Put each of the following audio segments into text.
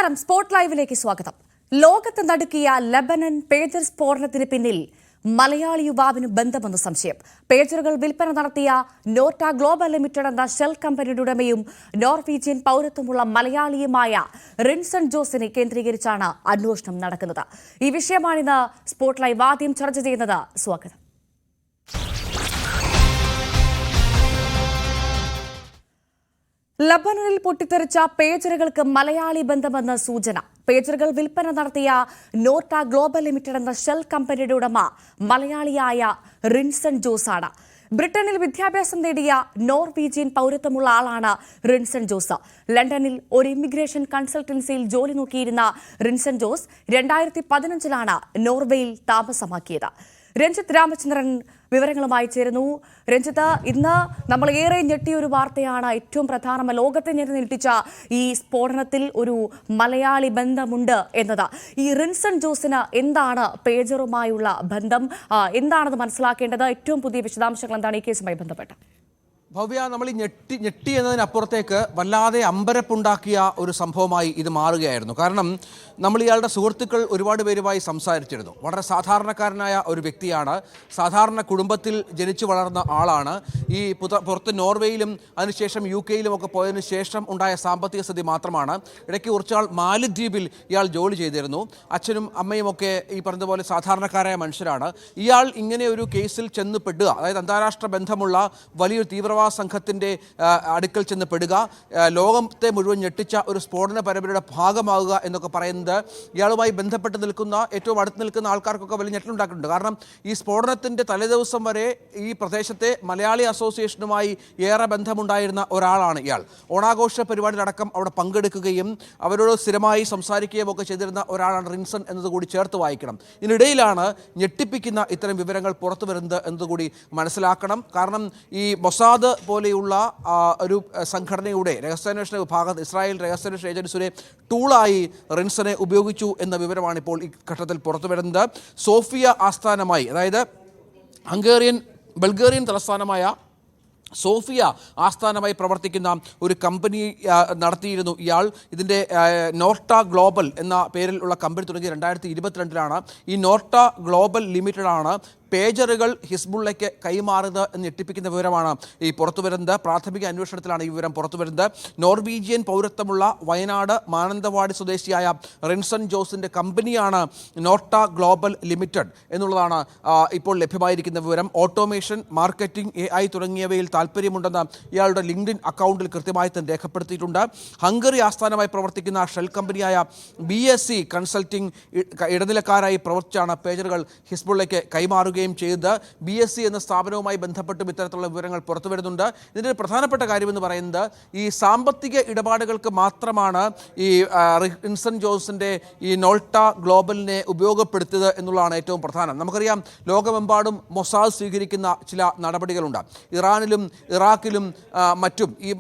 നമസ്കാരം, സ്പോട്ട് ലൈവിലേക്ക് സ്വാഗതം. ലോകത്ത് നടുക്കിയ ലെബനൻ പേജർ സ്ഫോടനത്തിന് പിന്നിൽ മലയാളി യുവാവിന് ബന്ധമെന്ന് സംശയം. പേജറുകൾ വിൽപ്പന നടത്തിയ നോർട്ട ഗ്ലോബൽ ലിമിറ്റഡ് എന്ന ഷെൽ കമ്പനിയുടെ ഉടമയും നോർവീജിയൻ പൌരത്വമുള്ള മലയാളിയുമായ റിൻസൺ ജോസിനെ കേന്ദ്രീകരിച്ചാണ് അന്വേഷണം നടക്കുന്നത്. ഈ വിഷയമാണിന്ന് സ്പോട്ട് ലൈവ് ആദ്യം ചർച്ച ചെയ്യുന്നത്. സ്വാഗതം. ലബനനിൽ പൊട്ടിത്തെറിച്ച പേജറുകൾക്ക് മലയാളി ബന്ധമെന്ന് സൂചന. പേജറുകൾ വിൽപ്പന നടത്തിയ നോർട്ട ഗ്ലോബൽ ലിമിറ്റഡ് എന്ന ഷെൽ കമ്പനിയുടെ ഉടമ മലയാളിയായ റിൻസൺ ജോസ് ആണ്. ബ്രിട്ടനിൽ വിദ്യാഭ്യാസം നേടിയ നോർവീജിയൻ പൌരത്വമുള്ള ആളാണ് റിൻസൺ ജോസ്. ലണ്ടനിൽ ഒരു ഇമിഗ്രേഷൻ കൺസൾട്ടൻസിയിൽ ജോലി നോക്കിയിരുന്ന റിൻസൺ ജോസ് 2015 നോർവേയിൽ താമസമാക്കിയത്. രഞ്ജിത്ത് രാമചന്ദ്രൻ വിവരങ്ങളുമായി ചേരുന്നു. രഞ്ജിത്ത്, ഇന്ന് നമ്മൾ ഏറെ ഞെട്ടിയ ഒരു വാർത്തയാണ്. ഏറ്റവും പ്രധാനം, ലോകത്തെ ഞെട്ടിച്ച ഈ സ്ഫോടനത്തിൽ ഒരു മലയാളി ബന്ധമുണ്ട് എന്നത്. ഈ റിൻസൺ ജോസിന് എന്താണ് പേജറുമായുള്ള ബന്ധം? എന്താണെന്ന് മനസ്സിലാക്കേണ്ടത്? ഏറ്റവും പുതിയ വിശദാംശങ്ങൾ എന്താണ് ഈ കേസുമായി ബന്ധപ്പെട്ട്? ഭവ്യ, നമ്മൾ ഈ ഞെട്ടി എന്നതിനപ്പുറത്തേക്ക് വല്ലാതെ അമ്പരപ്പുണ്ടാക്കിയ ഒരു സംഭവമായി ഇത് മാറുകയായിരുന്നു. കാരണം നമ്മൾ ഇയാളുടെ സുഹൃത്തുക്കൾ ഒരുപാട് പേരുമായി സംസാരിച്ചിരുന്നു. വളരെ സാധാരണക്കാരനായ ഒരു വ്യക്തിയാണ്, സാധാരണ കുടുംബത്തിൽ ജനിച്ചു വളർന്ന ആളാണ്. ഈ പുറത്ത് നോർവേയിലും അതിനുശേഷം UK ഒക്കെ പോയതിനു ശേഷം ഉണ്ടായ സാമ്പത്തിക സ്ഥിതി മാത്രമാണ്. ഇടയ്ക്ക് കുറച്ചാൾ മാലിദ്വീപിൽ ഇയാൾ ജോലി ചെയ്തിരുന്നു. അച്ഛനും അമ്മയും ഒക്കെ ഈ പറഞ്ഞതുപോലെ സാധാരണക്കാരായ മനുഷ്യരാണ്. ഇയാൾ ഇങ്ങനെ ഒരു കേസിൽ ചെന്ന് പെടുക, അതായത് അന്താരാഷ്ട്ര ബന്ധമുള്ള വലിയൊരു തീവ്രവാദ സംഘത്തിൻ്റെ അടുക്കൽ ചെന്ന് പെടുക, ലോകത്തെ മുഴുവൻ ഞെട്ടിച്ച ഒരു സ്ഫോടന പരമ്പരയുടെ ഭാഗമാകുക എന്നൊക്കെ പറയുന്നത് ഇയാളുമായി ബന്ധപ്പെട്ട് നിൽക്കുന്ന, ഏറ്റവും അടുത്ത് നിൽക്കുന്ന ആൾക്കാർക്കൊക്കെ വലിയ ഞെട്ടലുണ്ടാക്കുന്നുണ്ട്. കാരണം ഈ സ്ഫോടനത്തിൻ്റെ തലേദിവസം വരെ ഈ പ്രദേശത്തെ മലയാളി അസോസിയേഷനുമായി ഏറെ ബന്ധമുണ്ടായിരുന്ന ഒരാളാണ് ഇയാൾ. ഓണാഘോഷ പരിപാടിയിലടക്കം അവിടെ പങ്കെടുക്കുകയും അവരോട് സ്ഥിരമായി സംസാരിക്കുകയും ഒക്കെ ചെയ്തിരുന്ന ഒരാളാണ് റിൻസൺ എന്നതുകൂടി ചേർത്ത് വായിക്കണം. ഇതിനിടയിലാണ് ഞെട്ടിപ്പിക്കുന്ന ഇത്തരം വിവരങ്ങൾ പുറത്തു വരുന്നത് എന്നതുകൂടി മനസ്സിലാക്കണം. കാരണം ഈ മൊസാദ് പോലെയുള്ള ഒരു സംഘടനയുടെ രഹസ്യാന്വേഷണ വിഭാഗം ഇസ്രായേൽ രഹസ്യാന്വേഷണ ഏജൻസിയുടെ ടൂളായി റിൻസനെ ഉപയോഗിച്ചു എന്ന വിവരമാണ് ഇപ്പോൾ ഈ ഘട്ടത്തിൽ പുറത്തു വരുന്നത്. സോഫിയ ആസ്ഥാനമായി, അതായത് ബൾഗേറിയൻ തലസ്ഥാനമായ സോഫിയ ആസ്ഥാനമായി പ്രവർത്തിക്കുന്ന ഒരു കമ്പനി നടത്തിയിരുന്നു ഇയാൾ. ഇതിൻ്റെ നോർട്ട ഗ്ലോബൽ എന്ന പേരിലുള്ള കമ്പനി തുടങ്ങി 2022 ഈ നോർട്ട ഗ്ലോബൽ ലിമിറ്റഡാണ് പേജറുകൾ ഹിസ്ബുള്ളയ്ക്ക് കൈമാറുന്നത് എന്ന് ഞെട്ടിപ്പിക്കുന്ന വിവരമാണ് ഈ പുറത്തു വരുന്നത്. പ്രാഥമിക അന്വേഷണത്തിലാണ് ഈ വിവരം പുറത്തു വരുന്നത്. നോർവീജിയൻ പൗരത്വമുള്ള വയനാട് മാനന്തവാടി സ്വദേശിയായ റിൻസൺ ജോസിൻ്റെ കമ്പനിയാണ് നോർട്ട ഗ്ലോബൽ ലിമിറ്റഡ് എന്നുള്ളതാണ് ഇപ്പോൾ ലഭ്യമായിരിക്കുന്ന വിവരം. ഓട്ടോമേഷൻ, മാർക്കറ്റിംഗ്, AI തുടങ്ങിയവയിൽ താല്പര്യമുണ്ടെന്ന് ഇയാളുടെ ലിങ്ക്ഡിൻ അക്കൗണ്ടിൽ കൃത്യമായി തന്നെ രേഖപ്പെടുത്തിയിട്ടുണ്ട്. ഹംഗറി ആസ്ഥാനമായി പ്രവർത്തിക്കുന്ന ഷെൽ കമ്പനിയായ BSc കൺസൾട്ടിംഗ് ഇടനിലക്കാരായി പ്രവർത്തിച്ചാണ് പേജറുകൾ ഹിസ്ബുള്ളയ്ക്ക് കൈമാറുകയും ചെയ്ത്. BSc എന്ന സ്ഥാപനവുമായി ബന്ധപ്പെട്ടും ഇത്തരത്തിലുള്ള വിവരങ്ങൾ പുറത്തു വരുന്നുണ്ട്. ഇതിൻ്റെ പ്രധാനപ്പെട്ട കാര്യമെന്ന് പറയുന്നത് ഈ സാമ്പത്തിക ഇടപാടുകൾക്ക് മാത്രമാണ് ഈ റിൻസൺ ജോസിൻ്റെ ഈ നോർട്ട ഗ്ലോബലിനെ ഉപയോഗപ്പെടുത്തിയത് എന്നുള്ളതാണ് ഏറ്റവും പ്രധാനം. നമുക്കറിയാം, ലോകമെമ്പാടും മൊസാദ് സ്വീകരിക്കുന്ന ചില നടപടികളുണ്ട്. ഇറാനിലും ഇറാഖിലും മറ്റും ഈ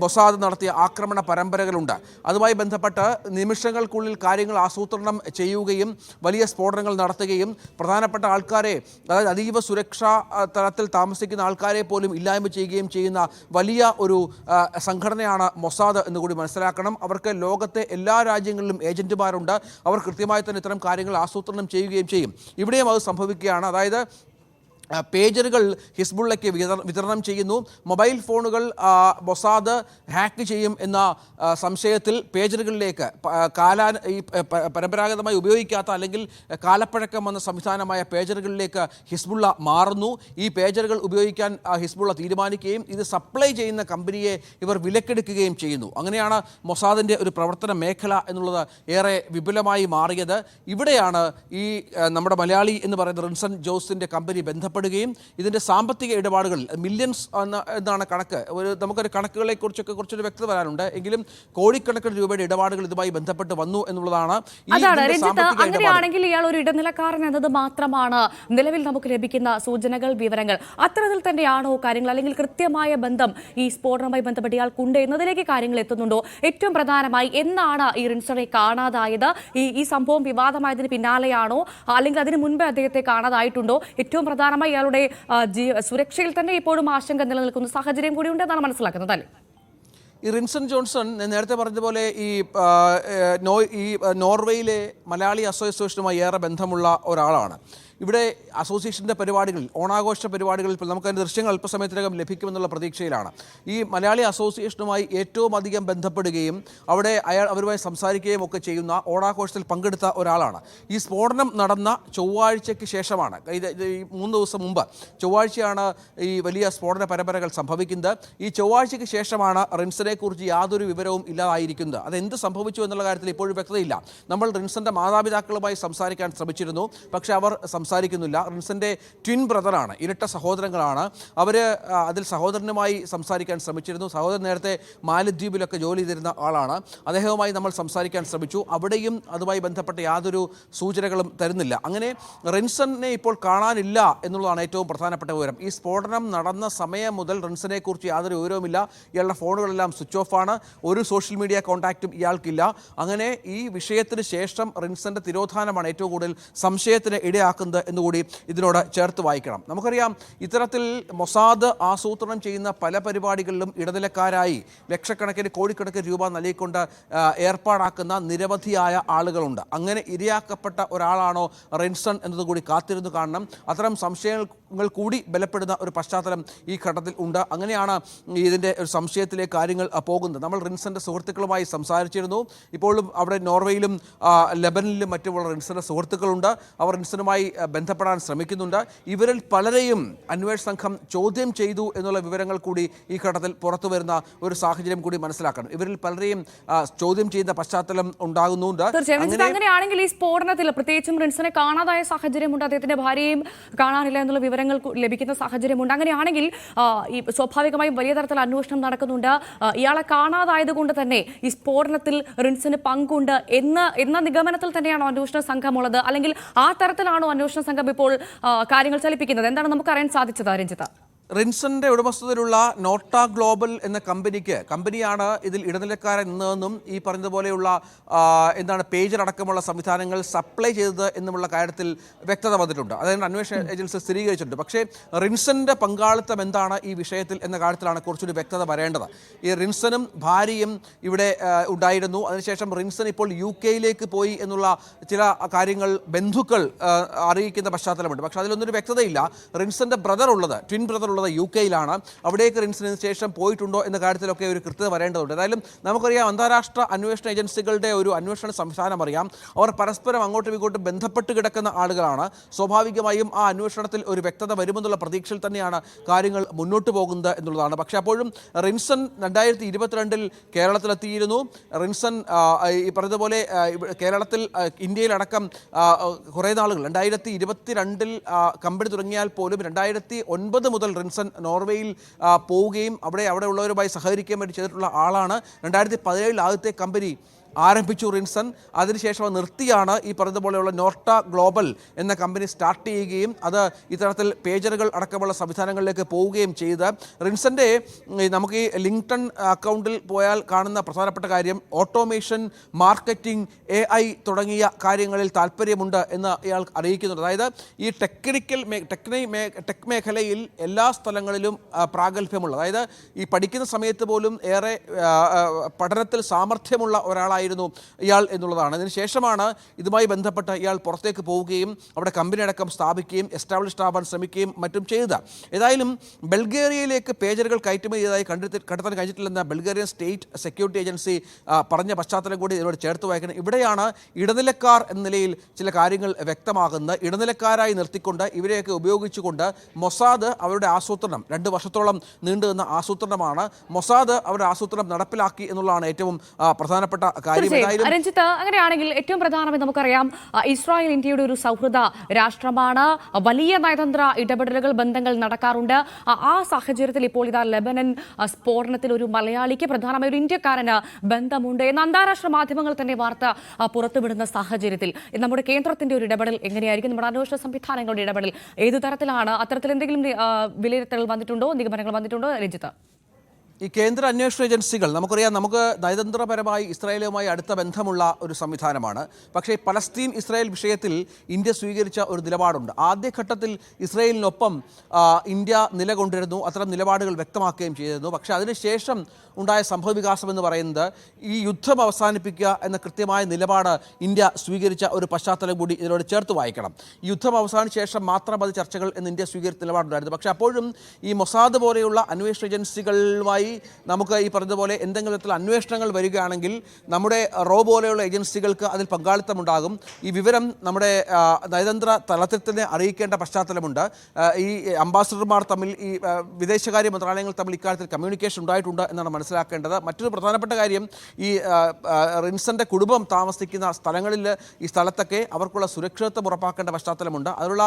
മൊസാദ് നടത്തിയ ആക്രമണ പരമ്പരകളുണ്ട്. അതുമായി ബന്ധപ്പെട്ട് നിമിഷങ്ങൾക്കുള്ളിൽ കാര്യങ്ങൾ ആസൂത്രണം ചെയ്യുകയും വലിയ സ്ഫോടനങ്ങൾ നടത്തുകയും പ്രധാനപ്പെട്ട ആൾക്കാരെ, അതായത് അതീവ സുരക്ഷാ തലത്തിൽ താമസിക്കുന്ന ആൾക്കാരെ പോലും ഇല്ലായ്മ ചെയ്യുകയും ചെയ്യുന്ന വലിയ ഒരു സംഘടനയാണ് മൊസാദ് എന്നുകൂടി മനസ്സിലാക്കണം. അവർക്ക് ലോകത്തെ എല്ലാ രാജ്യങ്ങളിലും ഏജന്റുമാരുണ്ട്. അവർ കൃത്യമായി തന്നെ ഇത്തരം കാര്യങ്ങൾ ആസൂത്രണം ചെയ്യുകയും ചെയ്യും. ഇവിടെയും അത് സംഭവിക്കുകയാണ്. അതായത് പേജറുകൾ ഹിസ്ബുള്ളയ്ക്ക് വിതരണം ചെയ്യുന്നു. മൊബൈൽ ഫോണുകൾ മൊസാദ് ഹാക്ക് ചെയ്യും എന്ന സംശയത്തിൽ പേജറുകളിലേക്ക് ഈ പരമ്പരാഗതമായി ഉപയോഗിക്കാത്ത അല്ലെങ്കിൽ കാലപ്പഴക്കം വന്ന സംവിധാനമായ പേജറുകളിലേക്ക് ഹിസ്ബുള്ള മാറുന്നു. ഈ പേജറുകൾ ഉപയോഗിക്കാൻ ഹിസ്ബുള്ള തീരുമാനിക്കുകയും ഇത് സപ്ലൈ ചെയ്യുന്ന കമ്പനിയെ ഇവർ വിലക്കെടുക്കുകയും ചെയ്യുന്നു. അങ്ങനെയാണ് മൊസാദിൻ്റെ ഒരു പ്രവർത്തന മേഖല എന്നുള്ളത് ഏറെ വിപുലമായി മാറിയത്. ഇവിടെയാണ് ഈ നമ്മുടെ മലയാളി എന്ന് പറയുന്ന റിൻസൺ ജോസിൻ്റെ കമ്പനി ബന്ധപ്പെടുകയും ഇതിൻ്റെ സാമ്പത്തിക ഇടപാടുകൾ മില്യൺസ് എന്നാണ് കണക്ക്. നമുക്കൊരു കണക്കുകളെ കുറിച്ചൊക്കെ കുറച്ചൊരു വ്യക്തത വരാനുണ്ട്. എങ്കിലും കോടിക്കണക്കിന് രൂപയുടെ ഇടപാടുകൾ ഇതുമായി ബന്ധപ്പെട്ട് വന്നു എന്നുള്ളതാണ്. അങ്ങനെയാണെങ്കിൽ ഇയാൾ ഒരു ഇടനിലക്കാരൻ എന്നത് മാത്രമാണ് നിലവിൽ നമുക്ക് ലഭിക്കുന്ന സൂചനകൾ, വിവരങ്ങൾ. അത്തരത്തിൽ തന്നെയാണോ കാര്യങ്ങൾ, അല്ലെങ്കിൽ കൃത്യമായ ബന്ധം ഈ സ്ഫോടനവുമായി ബന്ധപ്പെട്ട് ഇയാൾക്കുണ്ട് എന്നതിലേക്ക് കാര്യങ്ങൾ എത്തുന്നുണ്ടോ? ഏറ്റവും പ്രധാനമായി, എന്നാണ് ഈ റിൻസണെ കാണാതായത്? ഈ സംഭവം വിവാദമായതിന് പിന്നാലെയാണോ, അല്ലെങ്കിൽ അതിന് മുൻപ് അദ്ദേഹത്തെ കാണാതായിട്ടുണ്ടോ? ഏറ്റവും പ്രധാനമായി ഇയാളുടെ സുരക്ഷയിൽ തന്നെ ഇപ്പോഴും ആശങ്ക നിലനിൽക്കുന്ന സാഹചര്യം കൂടി ഉണ്ടെന്നാണ് മനസ്സിലാക്കുന്നത്, അല്ലേ? ഈ റിൻസൺ ജോൺസൺ ഞാൻ നേരത്തെ പറഞ്ഞതുപോലെ നോർവേയിലെ മലയാളി അസോസിയേഷനുമായി ഏറെ ബന്ധമുള്ള ഒരാളാണ്. ഇവിടെ അസോസിയേഷൻ്റെ പരിപാടികളിൽ, ഓണാഘോഷ പരിപാടികളിൽ നമുക്കതിൻ്റെ ദൃശ്യങ്ങൾ അല്പസമയത്തിനകം ലഭിക്കുമെന്നുള്ള പ്രതീക്ഷയിലാണ്. ഈ മലയാളി അസോസിയേഷനുമായി ഏറ്റവും അധികം ബന്ധപ്പെടുകയും അവരുമായി സംസാരിക്കുകയും ഒക്കെ ചെയ്യുന്ന, ഓണാഘോഷത്തിൽ പങ്കെടുത്ത ഒരാളാണ്. ഈ സ്ഫോടനം നടന്ന ചൊവ്വാഴ്ചയ്ക്ക് ശേഷമാണ്, ഈ 3 ദിവസം മുമ്പ് ചൊവ്വാഴ്ചയാണ് ഈ വലിയ സ്ഫോടന പരമ്പരകൾ സംഭവിക്കുന്നത്. ഈ ചൊവ്വാഴ്ചയ്ക്ക് ശേഷമാണ് റിൻസനെ കുറിച്ച് യാതൊരു വിവരവും ഇല്ലാതായിരിക്കുന്നത്. അതെന്ത് സംഭവിച്ചു എന്നുള്ള കാര്യത്തിൽ ഇപ്പോഴും വ്യക്തതയില്ല. നമ്മൾ റിൻസന്റെ മാതാപിതാക്കളുമായി സംസാരിക്കാൻ ശ്രമിച്ചിരുന്നു, പക്ഷേ അവർ സംസാരിക്കുന്നില്ല. റിൻസന്റെ ട്വിൻ ബ്രദറാണ്, ഇരട്ട സഹോദരങ്ങളാണ് അവർ. അതിൽ സഹോദരനുമായി സംസാരിക്കാൻ ശ്രമിച്ചിരുന്നു. സഹോദരൻ നേരത്തെ മാലദ്വീപിലൊക്കെ ജോലി ചെയ്തിരുന്ന ആളാണ്. അദ്ദേഹവുമായി നമ്മൾ സംസാരിക്കാൻ ശ്രമിച്ചു. അവിടെയും അതുമായി ബന്ധപ്പെട്ട യാതൊരു സൂചനകളും തരുന്നില്ല. അങ്ങനെ റിൻസനെ ഇപ്പോൾ കാണാനില്ല എന്നുള്ളതാണ് ഏറ്റവും പ്രധാനപ്പെട്ട വിവരം. ഈ സ്ഫോടനം നടന്ന സമയം മുതൽ റിൻസനെ കുറിച്ച് യാതൊരു വിവരവുമില്ല. ഇയാളുടെ ഫോണുകളെല്ലാം സ്വിച്ച് ഓഫ് ആണ്. ഒരു സോഷ്യൽ മീഡിയ കോൺടാക്റ്റും ഇയാൾക്കില്ല. അങ്ങനെ ഈ വിഷയത്തിന് ശേഷം റിൻസന്റെ തിരോധാനമാണ് ഏറ്റവും കൂടുതൽ സംശയത്തിന് ഇടയാക്കുന്നത് എന്നുകൂടി ഇതിനോട് ചേർത്ത് വായിക്കണം. നമുക്കറിയാം, ഇത്തരത്തിൽ മൊസാദ് ആസൂത്രണം ചെയ്യുന്ന പല പരിപാടികളിലും ഇടനിലക്കാരായി ലക്ഷക്കണക്കിന് കോടിക്കണക്കിന് രൂപ നൽകിക്കൊണ്ട് ഏർപ്പാടാക്കുന്ന നിരവധിയായ ആളുകളുണ്ട്. അങ്ങനെ ഇരയാക്കപ്പെട്ട ഒരാളാണോ റിൻസൺ എന്നതുകൂടി കാത്തിരുന്നു കാണണം. അത്തരം സംശയങ്ങൾ കൂടി ബലപ്പെടുന്ന ഒരു പശ്ചാത്തലം ഈ ഘട്ടത്തിൽ ഉണ്ട്. അങ്ങനെയാണ് ഇതിൻ്റെ ഒരു സംശയത്തിലേക്ക് കാര്യങ്ങൾ പോകുന്നത്. നമ്മൾ റിൻസന്റെ സുഹൃത്തുക്കളുമായി സംസാരിച്ചിരുന്നു. ഇപ്പോഴും അവിടെ നോർവേയിലും ലെബനനിലും മറ്റുമുള്ള റിൻസന്റെ സുഹൃത്തുക്കളുണ്ട്. അവർ റിൻസനുമായി ബന്ധപ്പെടാൻ ശ്രമിക്കുന്നുണ്ട്. ഇവരിൽ പലരെയും അന്വേഷണ സംഘം ചോദ്യം ചെയ്തു എന്നുള്ള വിവരങ്ങൾ കൂടി ഈ ഘട്ടത്തിൽ പുറത്തു വരുന്ന ഒരു സാഹചര്യം കൂടി മനസ്സിലാക്കണം. ഇവരിൽ പലരെയും ചോദ്യം ചെയ്യുന്ന പശ്ചാത്തലം ഉണ്ടാകുന്നുണ്ട്. അങ്ങനെയാണെങ്കിൽ ഈ സ്ഫോടനത്തിൽ പ്രത്യേകിച്ചും റിൻസനെ കാണാതായ സാഹചര്യമുണ്ട്, അദ്ദേഹത്തിന്റെ ഭാര്യയും കാണാനില്ല എന്നുള്ള വിവരങ്ങൾ ലഭിക്കുന്ന സാഹചര്യമുണ്ട്. അങ്ങനെയാണെങ്കിൽ ഈ സ്വാഭാവികമായും വലിയ തരത്തിൽ അന്വേഷണം നടക്കുന്നുണ്ട്. ഇയാളെ കാണാതായത് കൊണ്ട് തന്നെ ഈ സ്ഫോടനത്തിൽ റിൻസിന് പങ്കുണ്ട് എന്ന നിഗമനത്തിൽ തന്നെയാണോ അന്വേഷണ സംഘമുള്ളത്, അല്ലെങ്കിൽ ആ തരത്തിലാണോ അന്വേഷണ സംഘം ഇപ്പോൾ കാര്യങ്ങൾ ചലിപ്പിക്കുന്നത്? എന്താണ് നമുക്ക് അറിയാൻ സാധിച്ചത് രഞ്ജിത്ത്? റിൻസന്റെ ഉടമസ്ഥതയിലുള്ള നോർട്ട ഗ്ലോബൽ എന്ന കമ്പനിയാണ് ഇതിൽ ഇടനിലക്കാരൻ നിന്നതെന്നും ഈ പറഞ്ഞതുപോലെയുള്ള പേജർ അടക്കമുള്ള സംവിധാനങ്ങൾ സപ്ലൈ ചെയ്തത് എന്നുമുള്ള കാര്യത്തിൽ വ്യക്തത വന്നിട്ടുണ്ട്. അതായത് അന്വേഷണ ഏജൻസി സ്ഥിരീകരിച്ചിട്ടുണ്ട്. പക്ഷേ റിൻസന്റെ പങ്കാളിത്തം എന്താണ് ഈ വിഷയത്തിൽ എന്ന കാര്യത്തിലാണ് കുറച്ചുകൂടി വ്യക്തത വരേണ്ടത്. ഈ റിൻസനും ഭാര്യയും ഇവിടെ ഉണ്ടായിരുന്നു. അതിനുശേഷം റിൻസൺ ഇപ്പോൾ UK പോയി എന്നുള്ള ചില കാര്യങ്ങൾ ബന്ധുക്കൾ അറിയിക്കുന്ന പശ്ചാത്തലമുണ്ട്. പക്ഷേ അതിലൊന്നൊരു വ്യക്തതയില്ല. റിൻസന്റെ ട്വിൻ ബ്രദർ UK അവിടേക്ക് റിൻസിന് ശേഷം പോയിട്ടുണ്ടോ എന്ന കാര്യത്തിലൊക്കെ ഒരു കൃത്യത വരേണ്ടതുണ്ട്. ഏതായാലും നമുക്കറിയാം, അന്താരാഷ്ട്ര അന്വേഷണ ഏജൻസികളുടെ ഒരു അന്വേഷണ സംവിധാനം അറിയാം. അവർ പരസ്പരം അങ്ങോട്ടും ഇങ്ങോട്ടും ബന്ധപ്പെട്ട് കിടക്കുന്ന ആളുകളാണ്. സ്വാഭാവികമായും ആ അന്വേഷണത്തിൽ ഒരു വ്യക്തത വരുമെന്നുള്ള പ്രതീക്ഷയിൽ തന്നെയാണ് കാര്യങ്ങൾ മുന്നോട്ട് പോകുന്നത് എന്നുള്ളതാണ്. പക്ഷേ അപ്പോഴും റിൻസൺ 2022 കേരളത്തിലെത്തിയിരുന്നു. റിൻസൺ ഈ പറഞ്ഞതുപോലെ കേരളത്തിൽ, ഇന്ത്യയിലടക്കം കുറേ നാളുകൾ 2022 കമ്പനി തുടങ്ങിയാൽ പോലും 2009 മുതൽ റിൻസൺ നോർവേയിൽ പോവുകയും അവിടെ ഉള്ളവരുമായി സഹകരിക്കാൻ വേണ്ടി ചെയ്തിട്ടുള്ള ആളാണ്. 2017 ആദ്യത്തെ കമ്പനി ആരംഭിച്ചു റിൻസൺ. അതിനുശേഷം നിർത്തിയാണ് ഈ പറഞ്ഞതുപോലെയുള്ള നോർട്ട ഗ്ലോബൽ എന്ന കമ്പനി സ്റ്റാർട്ട് ചെയ്യുകയും അത് ഇത്തരത്തിൽ പേജറുകൾ അടക്കമുള്ള സംവിധാനങ്ങളിലേക്ക് പോവുകയും ചെയ്ത് റിൻസന്റെ നമുക്ക് ഈ ലിങ്ക്ടൺ അക്കൗണ്ടിൽ പോയാൽ കാണുന്ന പ്രധാനപ്പെട്ട കാര്യം ഓട്ടോമേഷൻ, മാർക്കറ്റിംഗ്, AI തുടങ്ങിയ കാര്യങ്ങളിൽ താല്പര്യമുണ്ട് എന്ന് ഇയാൾ അറിയിക്കുന്നുണ്ട്. അതായത് ഈ ടെക് മേഖലയിൽ എല്ലാ സ്ഥലങ്ങളിലും പ്രാഗൽഭ്യമുള്ള, അതായത് ഈ പഠിക്കുന്ന സമയത്ത് പോലും ഏറെ പഠനത്തിൽ സാമർഥ്യമുള്ള ഒരാളായിരുന്നു ഇയാൾ എന്നുള്ളതാണ്. അതിനുശേഷമാണ് ഇതുമായി ബന്ധപ്പെട്ട് ഇയാൾ പുറത്തേക്ക് പോവുകയും അവിടെ കമ്പനി അടക്കം സ്ഥാപിക്കുകയും എസ്റ്റാബ്ലിഷ്ഡ് ആവാൻ ശ്രമിക്കുകയും മറ്റും ചെയ്തത്. ഏതായാലും ബൾഗേറിയയിലേക്ക് പേജറുകൾ കയറ്റുമതി ചെയ്തതായി കണ്ടെത്താൻ കഴിഞ്ഞിട്ടില്ലെന്ന ബൾഗേറിയൻ സ്റ്റേറ്റ് സെക്യൂരിറ്റി ഏജൻസി പറഞ്ഞ പശ്ചാത്തലം കൂടി ഇതിനോട് ചേർത്ത് വായിക്കണം. ഇവിടെയാണ് ഇടനിലക്കാർ എന്ന നിലയിൽ ചില കാര്യങ്ങൾ വ്യക്തമാകുന്നത്. ഇടനിലക്കാരായി നിർത്തിക്കൊണ്ട് ഇവരെയൊക്കെ ഉപയോഗിച്ചുകൊണ്ട് മൊസാദ് അവരുടെ ആസൂത്രണം, 2 വർഷത്തോളം നീണ്ടുനിന്ന ആസൂത്രണമാണ്. മൊസാദ് അവരുടെ ആസൂത്രണം നടപ്പിലാക്കി എന്നുള്ളതാണ് ഏറ്റവും പ്രധാനപ്പെട്ട കാര്യം. രഞ്ജിത്ത്, അങ്ങനെയാണെങ്കിൽ ഏറ്റവും പ്രധാനമായി നമുക്കറിയാം, ഇസ്രായേൽ ഇന്ത്യയുടെ ഒരു സൗഹൃദ രാഷ്ട്രമാണ്. വലിയ നയതന്ത്ര ഇടപെടലുകൾ, ബന്ധങ്ങൾ നടക്കാറുണ്ട്. ആ സാഹചര്യത്തിൽ ഇപ്പോൾ ഇതാ ലെബനൻ സ്ഫോടനത്തിൽ ഒരു മലയാളിക്ക്, പ്രധാനമായി ഒരു ഇന്ത്യക്കാരന് ബന്ധമുണ്ട് എന്ന അന്താരാഷ്ട്ര മാധ്യമങ്ങൾ തന്നെ വാർത്ത പുറത്തുവിടുന്ന സാഹചര്യത്തിൽ നമ്മുടെ കേന്ദ്രത്തിന്റെ ഒരു ഇടപെടൽ എങ്ങനെയായിരിക്കും? നമ്മുടെ അന്വേഷണ സംവിധാനങ്ങളുടെ ഇടപെടൽ ഏതു തരത്തിലാണ്? അത്തരത്തിൽ എന്തെങ്കിലും വിലയിരുത്തൽ വന്നിട്ടുണ്ടോ, നിഗമനങ്ങൾ വന്നിട്ടുണ്ടോ രഞ്ജിത്ത്? ഈ കേന്ദ്ര അന്വേഷണ ഏജൻസികൾ നമുക്കറിയാം, നമുക്ക് നയതന്ത്രപരമായി ഇസ്രായേലുമായി അടുത്ത ബന്ധമുള്ള ഒരു സംവിധാനമാണ്. പക്ഷേ പലസ്തീൻ ഇസ്രായേൽ വിഷയത്തിൽ ഇന്ത്യ സ്വീകരിച്ച ഒരു നിലപാടുണ്ട്. ആദ്യഘട്ടത്തിൽ ഇസ്രായേലിനൊപ്പം ഇന്ത്യ നിലകൊണ്ടിരുന്നു, അത്തരം നിലപാടുകൾ വ്യക്തമാക്കുകയും ചെയ്തിരുന്നു. പക്ഷേ അതിനുശേഷം ഉണ്ടായ സംഭവവികാസം എന്ന് പറയുന്നത് ഈ യുദ്ധം അവസാനിപ്പിക്കുക എന്ന കൃത്യമായ നിലപാട് ഇന്ത്യ സ്വീകരിച്ച ഒരു പശ്ചാത്തലം കൂടി ഇതിനോട് ചേർത്ത് വായിക്കണം. ഈ യുദ്ധം അവസാനിച്ച ശേഷം മാത്രം അത് ചർച്ചകൾ എന്ന് ഇന്ത്യ സ്വീകരിച്ച നിലപാടുണ്ടായിരുന്നു. പക്ഷേ അപ്പോഴും ഈ മൊസാദ് പോലെയുള്ള അന്വേഷണ ഏജൻസികളുമായി നമുക്ക് ഈ പറഞ്ഞതുപോലെ എന്തെങ്കിലും തരത്തിലുള്ള അന്വേഷണങ്ങൾ വരികയാണെങ്കിൽ നമ്മുടെ റോ പോലെയുള്ള ഏജൻസികൾക്ക് അതിൽ പങ്കാളിത്തമുണ്ടാകും. ഈ വിവരം നമ്മുടെ നയതന്ത്ര തലത്തിൽ തന്നെ അറിയിക്കേണ്ട പശ്ചാത്തലമുണ്ട്. ഈ അംബാസഡർമാർ തമ്മിൽ, ഈ വിദേശകാര്യ മന്ത്രാലയങ്ങൾ തമ്മിൽ ഇക്കാര്യത്തിൽ കമ്മ്യൂണിക്കേഷൻ ഉണ്ടായിട്ടുണ്ട് എന്നാണ് മനസ്സിലാക്കേണ്ടത്. മറ്റൊരു പ്രധാനപ്പെട്ട കാര്യം, ഈ റിൻസന്റെ കുടുംബം താമസിക്കുന്ന സ്ഥലങ്ങളിൽ, ഈ സ്ഥലത്തൊക്കെ അവർക്കുള്ള സുരക്ഷിതത്വം ഉറപ്പാക്കേണ്ട പശ്ചാത്തലമുണ്ട്. അതിനുള്ള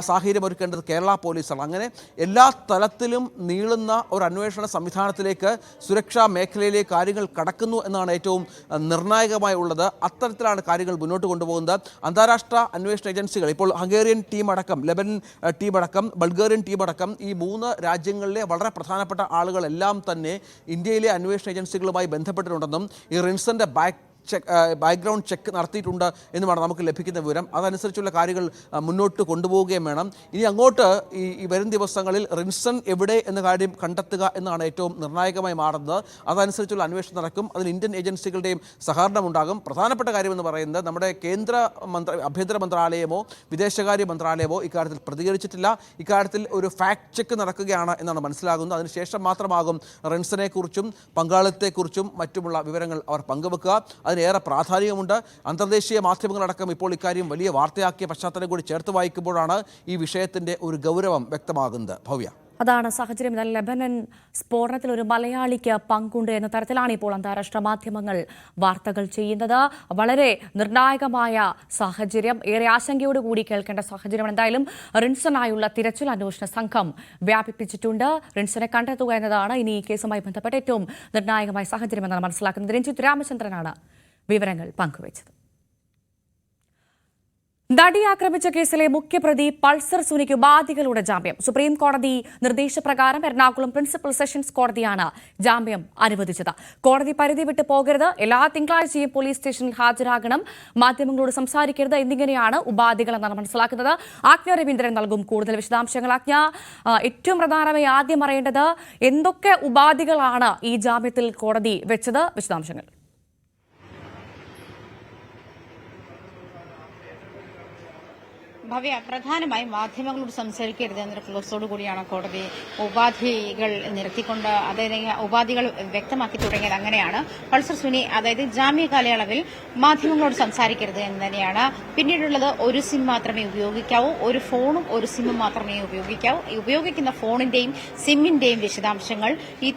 സാഹചര്യം ഒരുക്കേണ്ടത് കേരള പോലീസാണ്. അങ്ങനെ എല്ലാ തലത്തിലും നീളുന്ന ഒരു അന്വേഷണ സംവിധാനത്തിലേക്ക്, സുരക്ഷാ മേഖലയിലേക്ക് കാര്യങ്ങൾ കടക്കുന്നു എന്നാണ് ഏറ്റവും നിർണായകമായി ഉള്ളത്. അത്തരത്തിലാണ് കാര്യങ്ങൾ മുന്നോട്ട് കൊണ്ടുപോകുന്നത്. അന്താരാഷ്ട്ര അന്വേഷണ ഏജൻസികൾ ഇപ്പോൾ ഹംഗേറിയൻ ടീമടക്കം, ലെബനൻ ടീമടക്കം, ബൾഗേറിയൻ ടീമടക്കം, ഈ 3 രാജ്യങ്ങളിലെ വളരെ പ്രധാനപ്പെട്ട ആളുകളെല്ലാം തന്നെ ഇന്ത്യയിലെ അന്വേഷണ ഏജൻസികളുമായി ബന്ധപ്പെട്ടിട്ടുണ്ടെന്നും ഈ റിൻസന്റെ ബാക്ക്ഗ്രൗണ്ട് ചെക്ക് നടത്തിയിട്ടുണ്ട് എന്നുമാണ് നമുക്ക് ലഭിക്കുന്ന വിവരം. അതനുസരിച്ചുള്ള കാര്യങ്ങൾ മുന്നോട്ട് കൊണ്ടുപോവുകയും വേണം. ഇനി അങ്ങോട്ട് ഈ വരും ദിവസങ്ങളിൽ റിൻസൺ എവിടെ എന്ന കാര്യം കണ്ടെത്തുക എന്നാണ് ഏറ്റവും നിർണായകമായി മാറുന്നത്. അതനുസരിച്ചുള്ള അന്വേഷണം നടക്കും. അതിൽ ഇന്ത്യൻ ഏജൻസികളുടെയും സഹകരണം ഉണ്ടാകും. പ്രധാനപ്പെട്ട കാര്യമെന്ന് പറയുന്നത്, നമ്മുടെ കേന്ദ്ര ആഭ്യന്തര മന്ത്രാലയമോ വിദേശകാര്യ മന്ത്രാലയമോ ഇക്കാര്യത്തിൽ പ്രതികരിച്ചിട്ടില്ല. ഇക്കാര്യത്തിൽ ഒരു ഫാക്ട് ചെക്ക് നടക്കുകയാണ് എന്നാണ് മനസ്സിലാകുന്നത്. അതിനുശേഷം മാത്രമാകും റിൻസനെക്കുറിച്ചും പങ്കാളിത്തത്തെക്കുറിച്ചും മറ്റുമുള്ള വിവരങ്ങൾ അവർ പങ്കുവെക്കുക. അതിനേറെ പ്രാധാന്യമുണ്ട്. അന്തർദേശീയ മാധ്യമങ്ങളടക്കം ഇപ്പോൾ ഇക്കാര്യം വലിയ വാർത്തയാക്കിയ പശ്ചാത്തലം കൂടി ചേർത്ത് വായിക്കുമ്പോഴാണ് ഈ വിഷയത്തിന്റെ ഒരു ഗൗരവം വ്യക്തമാകുന്നത്. ഭവ്യ, അതാണ് സാഹചര്യം. എന്നാൽ ലെബനൻ സ്ഫോടനത്തിൽ ഒരു മലയാളിക്ക് പങ്കുണ്ട് എന്ന തരത്തിലാണ് ഇപ്പോൾ അന്താരാഷ്ട്ര മാധ്യമങ്ങൾ വാർത്തകൾ ചെയ്യുന്നത്. വളരെ നിർണായകമായ സാഹചര്യം, ഏറെ ആശങ്കയോടുകൂടി കേൾക്കേണ്ട സാഹചര്യമാണ്. എന്തായാലും റിൻസനായുള്ള തിരച്ചിൽ അന്വേഷണ സംഘം വ്യാപിപ്പിച്ചിട്ടുണ്ട്. റിൻസനെ കണ്ടെത്തുക എന്നതാണ് ഇനി ഈ കേസുമായി ബന്ധപ്പെട്ട ഏറ്റവും നിർണായകമായ സാഹചര്യം എന്നാണ് മനസ്സിലാക്കുന്നത്. രഞ്ജിത്ത് രാമചന്ദ്രനാണ് വിവരങ്ങൾ പങ്കുവച്ചത്. നടി ആക്രമിച്ച കേസിലെ മുഖ്യപ്രതി പൾസർ സുനിക്ക് ഉപാധികളുടെ ജാമ്യം. സുപ്രീം കോടതി നിർദ്ദേശപ്രകാരം എറണാകുളം പ്രിൻസിപ്പൽ സെഷൻസ് കോടതിയാണ് ജാമ്യം അനുവദിച്ചത്. കോടതി പരിധി വിട്ടു പോകരുത്, എല്ലാ തിങ്കളാഴ്ചയും പോലീസ് സ്റ്റേഷനിൽ ഹാജരാകണം, മാധ്യമങ്ങളോട് സംസാരിക്കരുത് എന്നിങ്ങനെയാണ് ഉപാധികൾ എന്നാണ് മനസ്സിലാക്കുന്നത്. ആജ്ഞ രവീന്ദ്രൻ നൽകും കൂടുതൽ വിശദാംശങ്ങൾ. ആജ്ഞ, ഏറ്റവും പ്രധാനമായി ആദ്യം അറിയേണ്ടത് എന്തൊക്കെ ഉപാധികളാണ് ഈ ജാമ്യത്തിൽ കോടതി വെച്ചത്? വിശദാംശങ്ങൾ. ഭവ്യ, പ്രധാനമായും മാധ്യമങ്ങളോട് സംസാരിക്കരുത് എന്നൊരു ക്ലോസോട് കൂടിയാണ് കോടതി ഉപാധികൾ നിരത്തിക്കൊണ്ട്, അതായത് ഉപാധികൾ വ്യക്തമാക്കി തുടങ്ങിയത്. അങ്ങനെയാണ് പൾസർ സുനി, അതായത് ജാമ്യ കാലയളവിൽ മാധ്യമങ്ങളോട് സംസാരിക്കരുത് എന്ന് തന്നെയാണ്. പിന്നീടുള്ളത് ഒരു സിം മാത്രമേ ഉപയോഗിക്കാവൂ, ഒരു ഫോണും ഒരു സിമ്മും മാത്രമേ ഉപയോഗിക്കാവൂ. ഉപയോഗിക്കുന്ന ഫോണിന്റെയും സിമ്മിന്റെയും വിശദാംശങ്ങൾ ഈ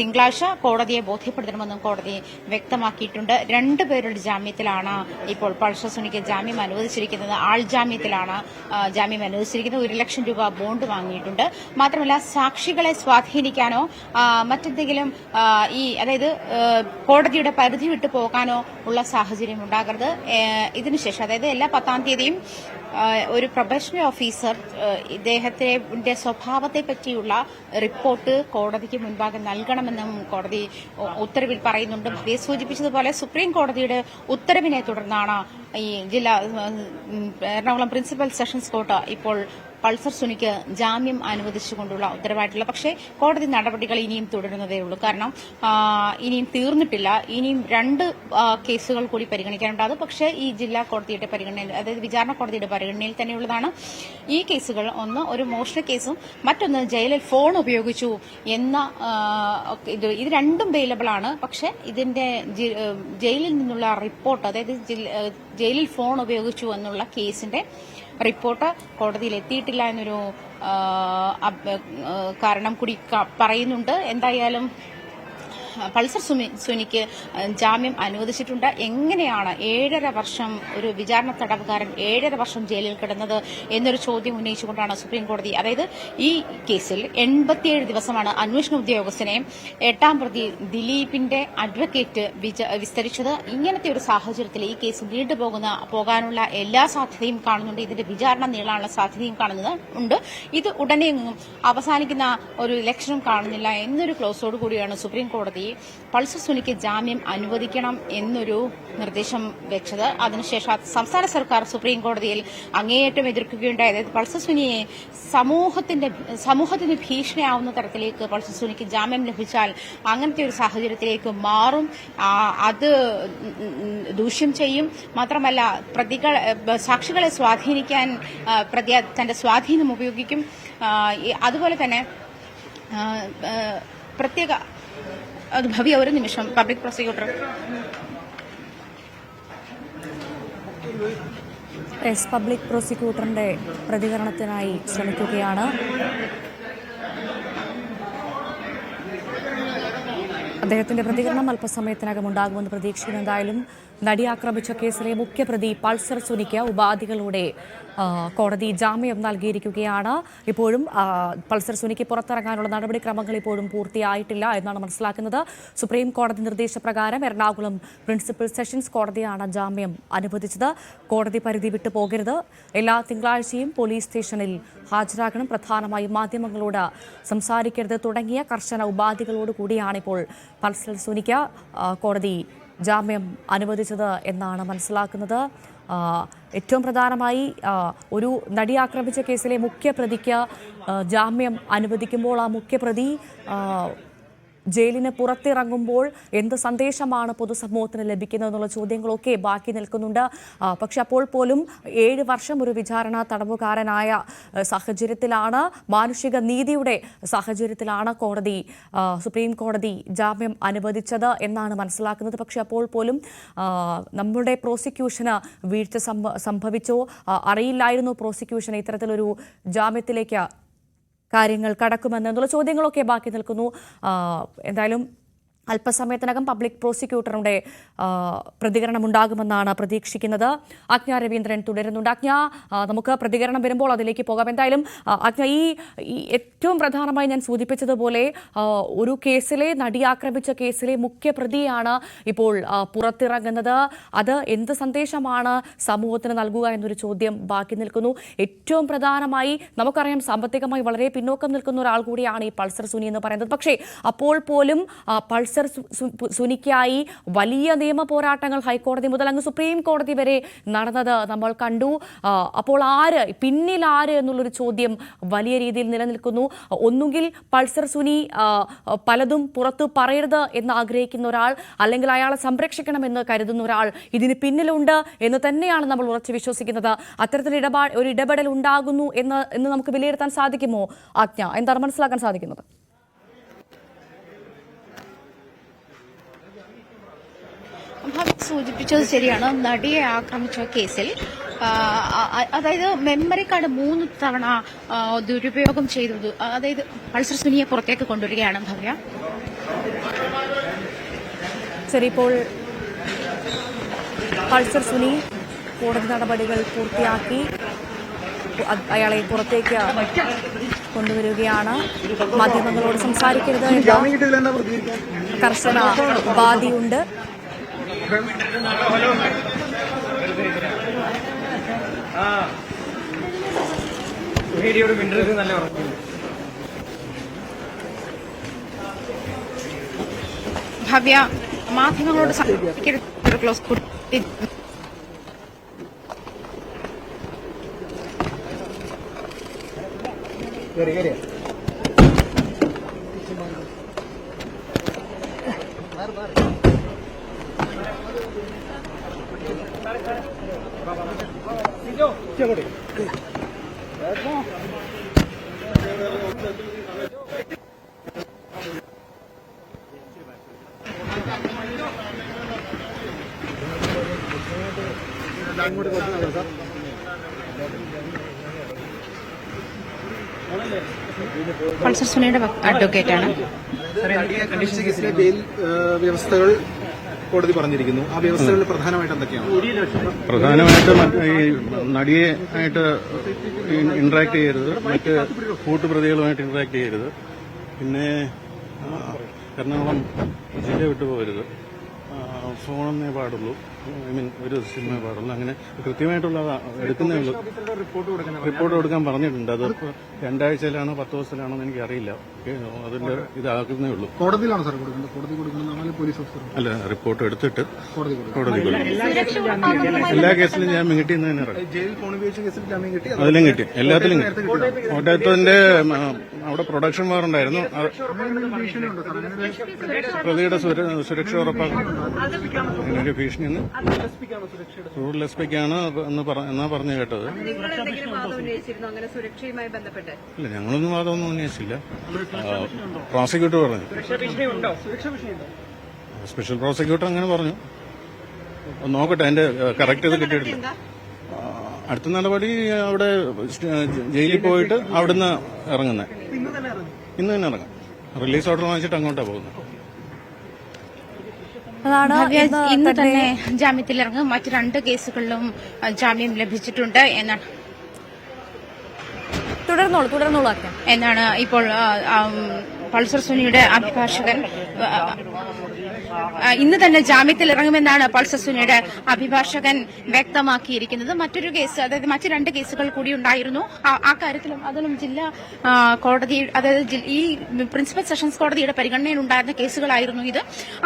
തിങ്കളാഴ്ച കോടതിയെ ബോധ്യപ്പെടുത്തണമെന്നും കോടതി വ്യക്തമാക്കിയിട്ടുണ്ട്. 2 പേരുടെ ജാമ്യത്തിലാണ് ഇപ്പോൾ പൾസർ സുനിക്ക് ജാമ്യം അനുവദിച്ചിരിക്കുന്നത്. ആൾ ജാമ്യത്തിലാണ് ജാമ്യം അനുവദിച്ചിരിക്കുന്നത്. 1 ലക്ഷം രൂപ ബോണ്ട് വാങ്ങിയിട്ടുണ്ട്. മാത്രമല്ല, സാക്ഷികളെ സ്വാധീനിക്കാനോ മറ്റെന്തെങ്കിലും അതായത് കോടതിയുടെ പരിധി വിട്ടു പോകാനോ ഉള്ള സാഹചര്യം ഉണ്ടാകരുത്. ഇതിനുശേഷം, അതായത് എല്ലാ 10-ാം തീയതിയും ഒരു പ്രൊബേഷണറി ഓഫീസർ ഇദ്ദേഹത്തിന്റെ സ്വഭാവത്തെ പറ്റിയുള്ള റിപ്പോർട്ട് കോടതിക്ക് മുൻപാകെ നൽകണമെന്നും കോടതി ഉത്തരവിൽ പറയുന്നുണ്ട്. സൂചിപ്പിച്ചതുപോലെ സുപ്രീം കോടതിയുടെ ഉത്തരവിനെ തുടർന്നാണ് ഈ എറണാകുളം പ്രിൻസിപ്പൽ സെഷൻസ് കോർട്ട് ഇപ്പോൾ പൾസർ സുനിക്ക് ജാമ്യം അനുവദിച്ചുകൊണ്ടുള്ള ഉത്തരവായിട്ടുള്ള. പക്ഷേ കോടതി നടപടികൾ ഇനിയും തുടരുന്നതേ ഉള്ളൂ. കാരണം ഇനിയും തീർന്നിട്ടില്ല. ഇനിയും 2 കേസുകൾ കൂടി പരിഗണിക്കാനുണ്ട്. അത് പക്ഷേ ഈ ജില്ലാ കോടതിയുടെ പരിഗണനയിൽ, അതായത് വിചാരണ കോടതിയുടെ പരിഗണനയിൽ തന്നെയുള്ളതാണ്. ഈ കേസുകൾ, ഒന്ന് ഒരു മോഷണ കേസും മറ്റൊന്ന് ജയിലിൽ ഫോൺ ഉപയോഗിച്ചു എന്ന ഇത് 2ഉം ബെയിലബിൾ ആണ്. പക്ഷേ ഇതിന്റെ ജയിലിൽ നിന്നുള്ള റിപ്പോർട്ട്, അതായത് ജയിലിൽ ഫോൺ ഉപയോഗിച്ചു എന്നുള്ള കേസിന്റെ റിപ്പോർട്ട് കോടതിയിൽ എത്തിയിട്ടില്ല എന്നൊരു കാരണം കൂടി പറയുന്നുണ്ട്. എന്തായാലും പൾസർ സുനിക്ക് ജാമ്യം അനുവദിച്ചിട്ടുണ്ട്. എങ്ങനെയാണ് 7.5 വർഷം ഒരു വിചാരണ തടവുകാരൻ 7.5 വർഷം ജയിലിൽ കിടന്നത് എന്നൊരു ചോദ്യം ഉന്നയിച്ചുകൊണ്ടാണ് സുപ്രീം കോടതി, അതായത് ഈ കേസിൽ 87 ദിവസമാണ് അന്വേഷണ ഉദ്യോഗസ്ഥനെ 8ാം പ്രതി ദിലീപിന്റെ അഡ്വക്കേറ്റ് വിസ്തരിച്ചത്. ഇങ്ങനത്തെ ഒരു സാഹചര്യത്തിൽ ഈ കേസ് പോകാനുള്ള എല്ലാ സാധ്യതയും കാണുന്നുണ്ട്. ഇതിന്റെ വിചാരണ നീളാനുള്ള സാധ്യതയും കാണുന്നുണ്ട്. ഇത് ഉടനെ അവസാനിക്കുന്ന ഒരു ലക്ഷണം കാണുന്നില്ല എന്നൊരു ക്ലോസോട് കൂടിയാണ് സുപ്രീം കോടതി പൾസർ സുനിക്ക് ജാമ്യം അനുവദിക്കണം എന്നൊരു നിർദ്ദേശം വെച്ചത്. അതിനുശേഷം സംസ്ഥാന സർക്കാർ സുപ്രീം കോടതിയിൽ അങ്ങേയറ്റം എതിർക്കുകയുണ്ടായി. അതായത് പൾസർ സുനിയെ സമൂഹത്തിന് ഭീഷണിയാവുന്ന തരത്തിലേക്ക് പൾസർ സുനിക്ക് ജാമ്യം ലഭിച്ചാൽ അങ്ങനത്തെ ഒരു സാഹചര്യത്തിലേക്ക് മാറും. അത് ദൂഷ്യം ചെയ്യും. മാത്രമല്ല സാക്ഷികളെ സ്വാധീനിക്കാൻ പ്രതി തന്റെ സ്വാധീനം ഉപയോഗിക്കും. അതുപോലെ തന്നെ പ്രത്യേക ഭവ്യ ഒരു നിമിഷം പബ്ലിക് പ്രോസിക്യൂട്ടർ പബ്ലിക് പ്രോസിക്യൂട്ടറിന്റെ പ്രതികരണത്തിനായി ശ്രമിക്കുകയാണ്. അദ്ദേഹത്തിന്റെ പ്രതികരണം അല്പസമയത്തിനകം ഉണ്ടാകുമെന്ന് പ്രതീക്ഷിക്കുന്നു. എന്തായാലും നടി ആക്രമിച്ച കേസിലെ മുഖ്യപ്രതി പൾസർ സുനിക്ക് ഉപാധികളോടെ കോടതി ജാമ്യം നൽകിയിരിക്കുകയാണ്. ഇപ്പോഴും പൾസർ സുനിക്ക് പുറത്തിറങ്ങാനുള്ള നടപടിക്രമങ്ങൾ ഇപ്പോഴും പൂർത്തിയായിട്ടില്ല എന്നാണ് മനസ്സിലാക്കുന്നത്. സുപ്രീം കോടതി നിർദ്ദേശപ്രകാരം എറണാകുളം പ്രിൻസിപ്പൽ സെഷൻസ് കോടതിയാണ് ജാമ്യം അനുവദിച്ചത്. കോടതി പരിധി വിട്ടു പോകരുത്, എല്ലാ തിങ്കളാഴ്ചയും പോലീസ് സ്റ്റേഷനിൽ ഹാജരാകണം, പ്രധാനമായും മാധ്യമങ്ങളോട് സംസാരിക്കരുത് തുടങ്ങിയ കർശന ഉപാധികളോട് കൂടിയാണ് ഇപ്പോൾ പൾസർ സുനിക്ക് കോടതി ജാമ്യം അനുവദിച്ചത് എന്നാണ് മനസ്സിലാക്കുന്നത്. ഏറ്റവും പ്രധാനമായി ഒരു നടി ആക്രമിച്ച കേസിലെ മുഖ്യപ്രതിക്ക് ജാമ്യം അനുവദിക്കുമ്പോൾ ആ മുഖ്യപ്രതി ജയിലിന് പുറത്തിറങ്ങുമ്പോൾ എന്ത് സന്ദേശമാണ് പൊതുസമൂഹത്തിന് ലഭിക്കുന്നതെന്നുള്ള ചോദ്യങ്ങളൊക്കെ ബാക്കി നിൽക്കുന്നുണ്ട്. പക്ഷെ അപ്പോൾ പോലും 7 വർഷം ഒരു വിചാരണ തടവുകാരനായ സാഹചര്യത്തിലാണ്, മാനുഷിക നീതിയുടെ സാഹചര്യത്തിലാണ് സുപ്രീം കോടതി ജാമ്യം അനുവദിച്ചത് എന്നാണ് മനസ്സിലാക്കുന്നത്. പക്ഷെ അപ്പോൾ പോലും നമ്മുടെ പ്രോസിക്യൂഷന് വീഴ്ച സംഭവിച്ചോ, അറിയില്ലായിരുന്നു പ്രോസിക്യൂഷൻ ഇത്തരത്തിലൊരു ജാമ്യത്തിലേക്ക് കാര്യങ്ങൾ കടക്കുമെന്നുള്ള ചോദ്യങ്ങളൊക്കെ ബാക്കി നിൽക്കുന്നു. എന്തായാലും അല്പസമയത്തിനകം പബ്ലിക് പ്രോസിക്യൂട്ടറുടെ പ്രതികരണം ഉണ്ടാകുമെന്നാണ് പ്രതീക്ഷിക്കുന്നത്. ആജ്ഞ രവീന്ദ്രൻ തുടരുന്നുണ്ട്. ആജ്ഞ, നമുക്ക് പ്രതികരണം വരുമ്പോൾ അതിലേക്ക് പോകാം. എന്തായാലും ആജ്ഞ, ഈ ഏറ്റവും പ്രധാനമായി ഞാൻ സൂചിപ്പിച്ചതുപോലെ ഒരു കേസിലെ നടി ആക്രമിച്ച കേസിലെ മുഖ്യപ്രതിയാണ് ഇപ്പോൾ പുറത്തിറങ്ങുന്നത്. അത് എന്ത് സന്ദേശമാണ് സമൂഹത്തിന് നൽകുക എന്നൊരു ചോദ്യം ബാക്കി നിൽക്കുന്നു. ഏറ്റവും പ്രധാനമായി നമുക്കറിയാം, സാമ്പത്തികമായി വളരെ പിന്നോക്കം നിൽക്കുന്ന ഒരാൾ കൂടിയാണ് ഈ പൾസർ സുനി എന്ന് പറയുന്നത്. പക്ഷേ അപ്പോൾ പോലും പൾസർ സുനിക്കായി വലിയ നിയമ പോരാട്ടങ്ങൾ ഹൈക്കോടതി മുതൽ അങ്ങ് സുപ്രീം കോടതി വരെ നടന്നത് നമ്മൾ കണ്ടു. അപ്പോൾ പിന്നിൽ ആര് എന്നുള്ളൊരു ചോദ്യം വലിയ രീതിയിൽ നിലനിൽക്കുന്നു. ഒന്നുകിൽ പൾസർ സുനി പലതും പുറത്തു പറയരുത് എന്ന് ആഗ്രഹിക്കുന്ന ഒരാൾ, അല്ലെങ്കിൽ അയാളെ സംരക്ഷിക്കണമെന്ന് കരുതുന്ന ഒരാൾ ഇതിന് പിന്നിലുണ്ട് എന്ന് തന്നെയാണ് നമ്മൾ ഉറച്ചു വിശ്വസിക്കുന്നത്. അത്തരത്തിൽ ഒരു ഇടപെടൽ ഉണ്ടാകുന്നു എന്ന് നമുക്ക് വിലയിരുത്താൻ സാധിക്കുമോ ആജ്ഞ? എന്താണ് മനസ്സിലാക്കാൻ സാധിക്കുന്നത്? സൂചിപ്പിച്ചത് ശരിയാണ്. നടിയെ ആക്രമിച്ച കേസിൽ അതായത് മെമ്മറി കാർഡ് 3 തവണ ദുരുപയോഗം ചെയ്തത്, അതായത് പൾസർ സുനിയെ പുറത്തേക്ക് കൊണ്ടുവരികയാണ് ഭവ്യ. ശരി, ഇപ്പോൾ പൾസർ സുനി കോടതി നടപടികൾ പൂർത്തിയാക്കി അയാളെ പുറത്തേക്ക് കൊണ്ടുവരികയാണ്. മാധ്യമങ്ങളോട് സംസാരിക്കരുത് എന്ന കർശന ഉപാധിയുണ്ട്. ഭവ്യ, മാധ്യമങ്ങളോട് ക്ലോസ് പൾസർ സുനിയുടെ അഡ്വക്കേറ്റാണ്. കേസിലെ ബെയിൽ വ്യവസ്ഥകൾ കോടതി പറഞ്ഞിരിക്കുന്നു. ആ വ്യവസ്ഥകളിൽ പ്രധാനമായിട്ട് എന്തൊക്കെയാണ്? പ്രധാനമായിട്ടും ഈ നടിയെ ആയിട്ട് ഇന്ററാക്ട് ചെയ്യരുത്, മറ്റ് കൂട്ടുപ്രതികളുമായിട്ട് ഇന്ററാക്ട് ചെയ്യരുത്, പിന്നെ എറണാകുളം ജില്ല വിട്ടുപോകരുത്, ഫോണെന്നേ പാടുള്ളൂ, ഒരു സിനിമ പാടുള്ളൂ, അങ്ങനെ കൃത്യമായിട്ടുള്ള എടുക്കുന്നേ ഉള്ളൂ. റിപ്പോർട്ട് കൊടുക്കാൻ പറഞ്ഞിട്ടുണ്ട്. അത് 2 ആഴ്ചയിലാണോ 10 ദിവസത്തിലാണോ എന്ന് എനിക്കറിയില്ല. അതിന്റെ ഇതാക്കുന്നേ ഉള്ളൂ. കോടതിയിലാണോ സാർ കൊടുക്കുന്നത്? കോടതി കൊടുക്കുന്നത് പോലീസ് ഓഫീസർ അല്ല, റിപ്പോർട്ട് എടുത്തിട്ട് കോടതി കൊടുക്കും. എല്ലാ കേസിലും ഞാൻ വീട്ടിൽ നിന്ന് തന്നെ ഇറങ്ങും. ജയിൽ ഫോൺ ഉപയോഗിച്ച കേസിൽ ജാമ്യം കിട്ടി, അതിലും കിട്ടി, എല്ലാത്തിലും കിട്ടി. കോട്ടയത്തിന്റെ അവിടെ പ്രൊഡക്ഷൻ വാറുണ്ടായിരുന്നു. പ്രതിയുടെ സുരക്ഷ ഉറപ്പാക്കണം. അങ്ങനൊരു ഭീഷണി റൂറൽ എസ് പിക്കാണ് എന്നാ പറഞ്ഞു കേട്ടത്. ഇല്ല, ഞങ്ങളൊന്നും വാദമൊന്നും ഉന്നയിച്ചില്ല. പ്രോസിക്യൂട്ടർ പറഞ്ഞു, സ്പെഷ്യൽ പ്രോസിക്യൂട്ടർ അങ്ങനെ പറഞ്ഞു. നോക്കട്ടെ, അതിന്റെ കറക്റ്റ് ഇത് കിട്ടിയിട്ടില്ല. അടുത്ത നടപടി അവിടെ ജയിലിൽ പോയിട്ട് അവിടുന്ന് ഇറങ്ങുന്നത്. ഇന്ന് തന്നെ ഇറങ്ങാം. റിലീസ് ഓർഡർ വാങ്ങിച്ചിട്ട് അങ്ങോട്ടാണ് പോകുന്നത്. ഇന്ന് തന്നെ ജാമ്യത്തിലിറങ്ങും. മറ്റ് 2 കേസുകളിലും ജാമ്യം ലഭിച്ചിട്ടുണ്ട് എന്നാണ് ഇപ്പോൾ പൾസർ സുനിയുടെ അഭിഭാഷകൻ. ഇന്ന് തന്നെ ജാമ്യത്തിൽ ഇറങ്ങുമെന്നാണ് പൾസർ സുനിയുടെ അഭിഭാഷകൻ വ്യക്തമാക്കിയിരിക്കുന്നത്. മറ്റൊരു കേസ്, അതായത് മറ്റ് 2 കേസുകൾ കൂടി ഉണ്ടായിരുന്നു. ആ കാര്യത്തിലും അതിലും ജില്ലാ കോടതി, അതായത് ഈ പ്രിൻസിപ്പൽ സെഷൻസ് കോടതിയുടെ പരിഗണനയിലുണ്ടായിരുന്ന കേസുകളായിരുന്നു ഇത്.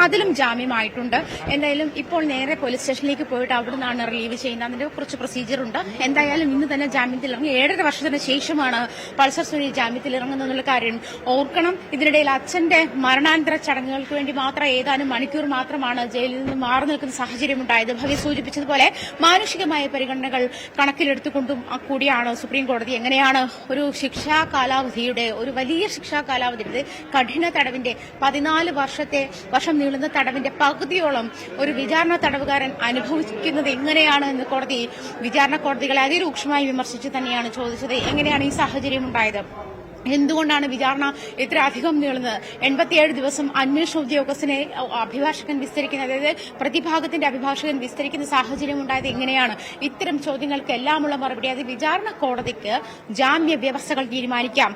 അതിലും ജാമ്യമായിട്ടുണ്ട്. എന്തായാലും ഇപ്പോൾ നേരെ പോലീസ് സ്റ്റേഷനിലേക്ക് പോയിട്ട് അവിടെ നിന്നാണ് റിലീവ് ചെയ്യുന്നത്. അതിന്റെ കുറച്ച് പ്രൊസീജിയർ ഉണ്ട്. എന്തായാലും ഇന്ന് തന്നെ ജാമ്യത്തിൽ ഇറങ്ങി 7.5 വർഷത്തിന് ശേഷമാണ് പൾസർ സുനി ജാമ്യത്തിൽ ഇറങ്ങുന്നതെന്നുള്ള കാര്യം ഓർക്കണം. ഇതിനിടയിൽ അച്ഛന്റെ മരണാനന്തര ചടങ്ങുകൾക്ക് വേണ്ടി മാത്രം ഏതാനും മണിക്കൂർ മാത്രമാണ് ജയിലിൽ നിന്ന് മാറി നിൽക്കുന്ന സാഹചര്യമുണ്ടായത്. ഭവ്യ സൂചിപ്പിച്ചതുപോലെ മാനുഷികമായ പരിഗണനകൾ കണക്കിലെടുത്തുകൊണ്ടും കൂടിയാണ് സുപ്രീം കോടതി എങ്ങനെയാണ് ഒരു ശിക്ഷാ കാലാവധിയുടെ, ഒരു വലിയ ശിക്ഷാ കാലാവധിയുടെ കഠിന തടവിന്റെ 14 വർഷം നീളുന്ന തടവിന്റെ പകുതിയോളം ഒരു വിചാരണ തടവുകാരൻ അനുഭവിക്കുന്നത് എങ്ങനെയാണ് എന്ന് കോടതി വിചാരണ കോടതികളെ അതിരൂക്ഷമായി വിമർശിച്ച് തന്നെയാണ് ചോദിച്ചത്. എങ്ങനെയാണ് ഈ സാഹചര്യം ഉണ്ടായത്? എന്തുകൊണ്ടാണ് വിചാരണ ഇത്ര അധികം നീളുന്നത്? 87 ദിവസം അന്വേഷണ ഉദ്യോഗസ്ഥനെ അഭിഭാഷകൻ വിസ്തരിക്കുന്ന, അതായത് പ്രതിഭാഗത്തിന്റെ അഭിഭാഷകൻ വിസ്തരിക്കുന്ന സാഹചര്യം ഉണ്ടായത് എങ്ങനെയാണ്? ഇത്തരം ചോദ്യങ്ങൾക്ക് എല്ലാമുള്ള മറുപടി അത് വിചാരണ കോടതിക്ക് ജാമ്യ വ്യവസ്ഥകൾ തീരുമാനിക്കാം.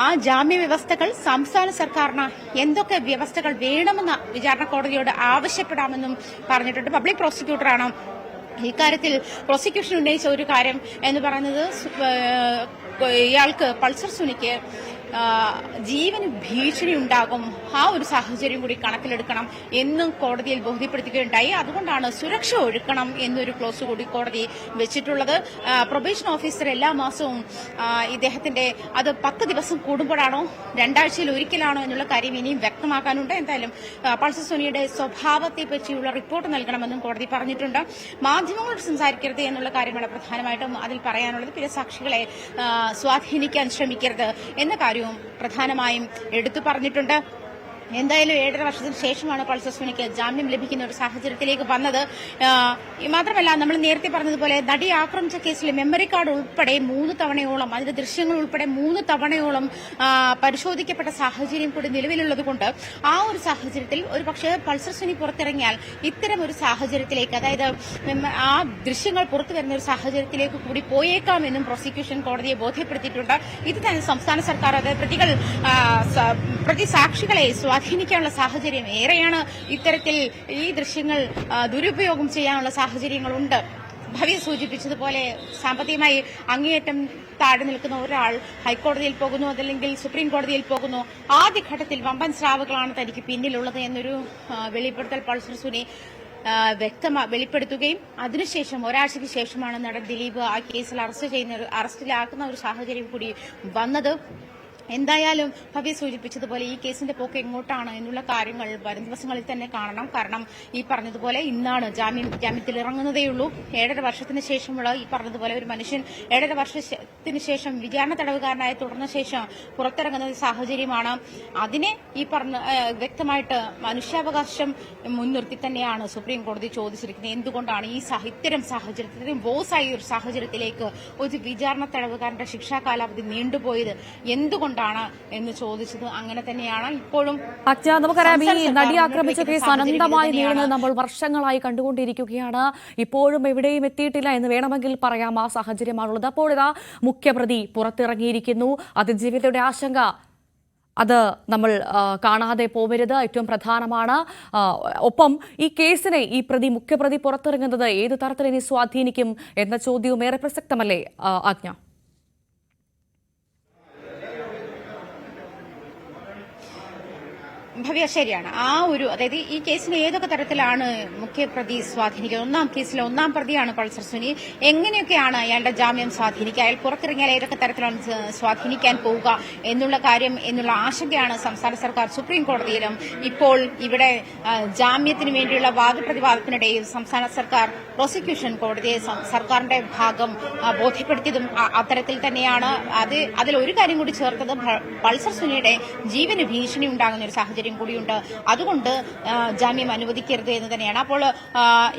ആ ജാമ്യ വ്യവസ്ഥകൾ സംസ്ഥാന സർക്കാരിന് എന്തൊക്കെ വ്യവസ്ഥകൾ വേണമെന്ന് വിചാരണ കോടതിയോട് ആവശ്യപ്പെടാമെന്നും പറഞ്ഞിട്ടുണ്ട്. പബ്ലിക് പ്രോസിക്യൂട്ടറാണ് ഇക്കാര്യത്തിൽ പ്രോസിക്യൂഷൻ ഉന്നയിച്ച ഒരു കാര്യം എന്ന് പറയുന്നത്, ഇയാൾക്ക് പൾസർ സുനിക്ക് ജീവന് ഭീഷണി ഉണ്ടാകും, ആ ഒരു സാഹചര്യം കൂടി കണക്കിലെടുക്കണം എന്നും കോടതിയിൽ ബോധ്യപ്പെടുത്തുകയുണ്ടായി. അതുകൊണ്ടാണ് സുരക്ഷ ഒഴുക്കണം എന്നൊരു ക്ലോസ് കൂടി കോടതി വെച്ചിട്ടുള്ളത്. പ്രൊബേഷൻ ഓഫീസർ എല്ലാ മാസവും ഇദ്ദേഹത്തിന്റെ അത് 10 ദിവസം കൂടുമ്പോഴാണോ 2 ആഴ്ചയിൽ ഒരിക്കലാണോ എന്നുള്ള കാര്യം ഇനിയും വ്യക്തമാക്കാനുണ്ട്. എന്തായാലും പൾസർ സുനിയുടെ സ്വഭാവത്തെ പറ്റിയുള്ള റിപ്പോർട്ട് നൽകണമെന്നും കോടതി പറഞ്ഞിട്ടുണ്ട്. മാധ്യമങ്ങളോട് സംസാരിക്കരുത് എന്നുള്ള കാര്യമാണ് പ്രധാനമായിട്ടും അതിൽ പറയാനുള്ളത്. പിന്നെ സാക്ഷികളെ സ്വാധീനിക്കാൻ ശ്രമിക്കരുത് എന്ന കാര്യവും പ്രധാനമായും എടുത്തു പറഞ്ഞിട്ടുണ്ട്. എന്തായാലും 7.5 വർഷത്തിന് ശേഷമാണ് പൾസർ സുനിക്ക് ജാമ്യം ലഭിക്കുന്ന ഒരു സാഹചര്യത്തിലേക്ക് വന്നത്. മാത്രമല്ല, നമ്മൾ നേരത്തെ പറഞ്ഞതുപോലെ നടി ആക്രമിച്ച കേസിൽ മെമ്മറി കാർഡ് ഉൾപ്പെടെ 3 തവണയോളം, അതിന്റെ ദൃശ്യങ്ങൾ ഉൾപ്പെടെ 3 തവണയോളം പരിശോധിക്കപ്പെട്ട സാഹചര്യം കൂടി നിലവിലുള്ളതുകൊണ്ട് ആ ഒരു സാഹചര്യത്തിൽ ഒരു പക്ഷേ പൾസർ സുനി പുറത്തിറങ്ങിയാൽ ഇത്തരം ഒരു സാഹചര്യത്തിലേക്ക്, അതായത് ആ ദൃശ്യങ്ങൾ പുറത്തു വരുന്ന ഒരു സാഹചര്യത്തിലേക്ക് കൂടി പോയേക്കാമെന്നും പ്രോസിക്യൂഷൻ കോടതിയെ ബോധ്യപ്പെടുത്തിയിട്ടുണ്ട്. ഇത് തന്നെ സംസ്ഥാന സർക്കാർ, അതായത് പ്രതി സാക്ഷികളെ സ്വാധീനിക്കാനുള്ള സാഹചര്യം ഏറെയാണ്. ഇത്തരത്തിൽ ഈ ദൃശ്യങ്ങൾ ദുരുപയോഗം ചെയ്യാനുള്ള സാഹചര്യങ്ങളുണ്ട്. ഭവ്യ സൂചിപ്പിച്ചതുപോലെ സാമ്പത്തികമായി അങ്ങേയറ്റം താഴെ നിൽക്കുന്ന ഒരാൾ ഹൈക്കോടതിയിൽ പോകുന്നു, അതല്ലെങ്കിൽ സുപ്രീം കോടതിയിൽ പോകുന്നു. ആദ്യഘട്ടത്തിൽ വമ്പൻ സ്രാവുകളാണ് തനിക്ക് പിന്നിലുള്ളത് എന്നൊരു വെളിപ്പെടുത്തൽ പൾസർ സുനി വെളിപ്പെടുത്തുകയും അതിനുശേഷം ഒരാഴ്ചയ്ക്ക് ശേഷമാണ് നടൻ ദിലീപ് ആ കേസിൽ അറസ്റ്റിലാക്കുന്ന ഒരു സാഹചര്യം കൂടി വന്നത്. എന്തായാലും ഭവ്യ സൂചിപ്പിച്ചതുപോലെ ഈ കേസിന്റെ പോക്ക് എങ്ങോട്ടാണ് എന്നുള്ള കാര്യങ്ങൾ വരും ദിവസങ്ങളിൽ തന്നെ കാണണം. കാരണം ഈ പറഞ്ഞതുപോലെ ഇന്നാണ് ജാമ്യത്തിൽ ഇറങ്ങുന്നതേയുള്ളൂ. 7.5 വർഷത്തിന് ശേഷമുള്ള ഈ പറഞ്ഞതുപോലെ ഒരു മനുഷ്യൻ 7.5 വർഷത്തിന് ശേഷം വിചാരണ തടവുകാരനായി തുടർന്ന ശേഷം പുറത്തിറങ്ങുന്ന ഒരു സാഹചര്യമാണ്. അതിനെ ഈ പറഞ്ഞ വ്യക്തമായിട്ട് മനുഷ്യാവകാശം മുൻനിർത്തി തന്നെയാണ് സുപ്രീം കോടതി ചോദിച്ചിരിക്കുന്നത്. എന്തുകൊണ്ടാണ് ഈ ഇത്തരം സാഹചര്യത്തിൽ ബോസായ ഒരു സാഹചര്യത്തിലേക്ക് ഒരു വിചാരണ തടവുകാരന്റെ ശിക്ഷാ കാലാവധി നീണ്ടുപോയത് എന്തുകൊണ്ടാണ് എന്ന് ചോദിച്ചത്. അങ്ങനെ തന്നെയാണ് ഇപ്പോഴും. നമുക്കറിയാം, ഈ നടി ആക്രമിച്ച കേസ് അനന്തമായി നീളുന്നത് നമ്മൾ വർഷങ്ങളായി കണ്ടുകൊണ്ടിരിക്കുകയാണ്. ഇപ്പോഴും എവിടെയും എത്തിയിട്ടില്ല എന്ന് വേണമെങ്കിൽ പറയാം. ആ സാഹചര്യമാണുള്ളത്. അപ്പോൾ ഇതാ മുഖ്യപ്രതി പുറത്തിറങ്ങിയിരിക്കുന്നു. അതിജീവിതയുടെ ആശങ്ക അത് നമ്മൾ കാണാതെ പോവരുത്, ഏറ്റവും പ്രധാനമാണ്. ഒപ്പം ഈ കേസിനെ ഈ മുഖ്യപ്രതി പുറത്തിറങ്ങുന്നത് ഏത് തരത്തിൽ ഇനി സ്വാധീനിക്കും എന്ന ചോദ്യവും ഏറെ പ്രസക്തമല്ലേ ആജ്ഞ? ഭവ്യ, ശരിയാണ്. അതായത് ഈ കേസിന് ഏതൊക്കെ തരത്തിലാണ് മുഖ്യപ്രതി സ്വാധീനിക്കുന്നത്? ഒന്നാം കേസിലെ ഒന്നാം പ്രതിയാണ് പൾസർ സുനി. എങ്ങനെയൊക്കെയാണ് അയാളുടെ ജാമ്യം സ്വാധീനിക്കുക? അയാൾ പുറത്തിറങ്ങിയാൽ ഏതൊക്കെ തരത്തിലാണ് സ്വാധീനിക്കാൻ പോവുക എന്നുള്ള ആശങ്കയാണ് സംസ്ഥാന സർക്കാർ സുപ്രീം കോടതിയിലും. ഇപ്പോൾ ഇവിടെ ജാമ്യത്തിന് വേണ്ടിയുള്ള വാദപ്രതിവാദത്തിനിടയിൽ സംസ്ഥാന സർക്കാർ പ്രോസിക്യൂഷൻ കോടതിയെ സർക്കാരിന്റെ ഭാഗം ബോധ്യപ്പെടുത്തിയതും അത്തരത്തിൽ തന്നെയാണ്. അതിൽ ഒരു കാര്യം കൂടി ചേർത്തത് പൾസർ സുനിയുടെ ജീവന് ഭീഷണി ഉണ്ടാകുന്ന ഒരു സാഹചര്യം കൂടിയുണ്ട്. അതുകൊണ്ട് ജാമ്യം അനുവദിക്കരുത് എന്ന് തന്നെയാണ്. അപ്പോൾ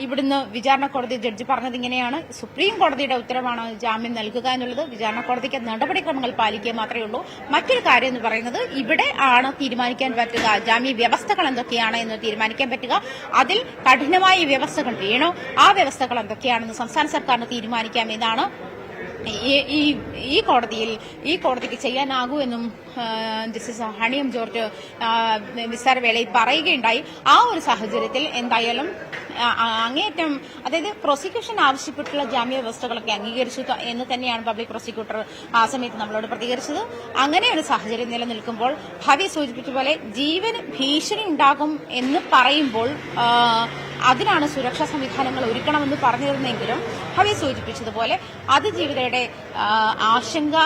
ഇവിടുന്ന് വിചാരണ കോടതി ജഡ്ജി പറഞ്ഞത് ഇങ്ങനെയാണ്: സുപ്രീം കോടതിയുടെ ഉത്തരവാണ് ജാമ്യം നൽകുക എന്നുള്ളത്. വിചാരണ കോടതിക്ക് നടപടിക്രമങ്ങൾ പാലിക്കുക മാത്രമേ ഉള്ളൂ. മറ്റൊരു കാര്യം എന്ന് പറയുന്നത് ഇവിടെ ആണ് തീരുമാനിക്കാൻ പറ്റുക, ജാമ്യ വ്യവസ്ഥകൾ എന്തൊക്കെയാണ് എന്ന് തീരുമാനിക്കാൻ പറ്റുക. അതിൽ കഠിനമായ വ്യവസ്ഥകൾ വേണോ, ആ വ്യവസ്ഥകൾ എന്തൊക്കെയാണെന്ന് സംസ്ഥാന സർക്കാരിന് തീരുമാനിക്കാമെന്നാണ് ഈ കോടതിക്ക് ചെയ്യാനാകൂ എന്നും ജസ്റ്റിസ് ഹണിയം ജോർജ് വിസ്താരവേളയിൽ പറയുകയുണ്ടായി. ആ ഒരു സാഹചര്യത്തിൽ എന്തായാലും അങ്ങേയറ്റം, അതായത് പ്രോസിക്യൂഷൻ ആവശ്യപ്പെട്ടുള്ള ജാമ്യ വ്യവസ്ഥകളൊക്കെ അംഗീകരിച്ചു എന്ന് തന്നെയാണ് പബ്ലിക് പ്രോസിക്യൂട്ടർ ആ സമയത്ത് നമ്മളോട് പ്രതികരിച്ചത്. അങ്ങനെ ഒരു സാഹചര്യം നിലനിൽക്കുമ്പോൾ ഭവ്യ സൂചിപ്പിച്ച പോലെ ജീവന് ഭീഷണി ഉണ്ടാകും എന്ന് പറയുമ്പോൾ അതിനാണ് സുരക്ഷാ സംവിധാനങ്ങൾ ഒരുക്കണമെന്ന് പറഞ്ഞിരുന്നെങ്കിലും ഭവ്യ സൂചിപ്പിച്ചതുപോലെ അതിജീവിതയുടെ ആശങ്ക,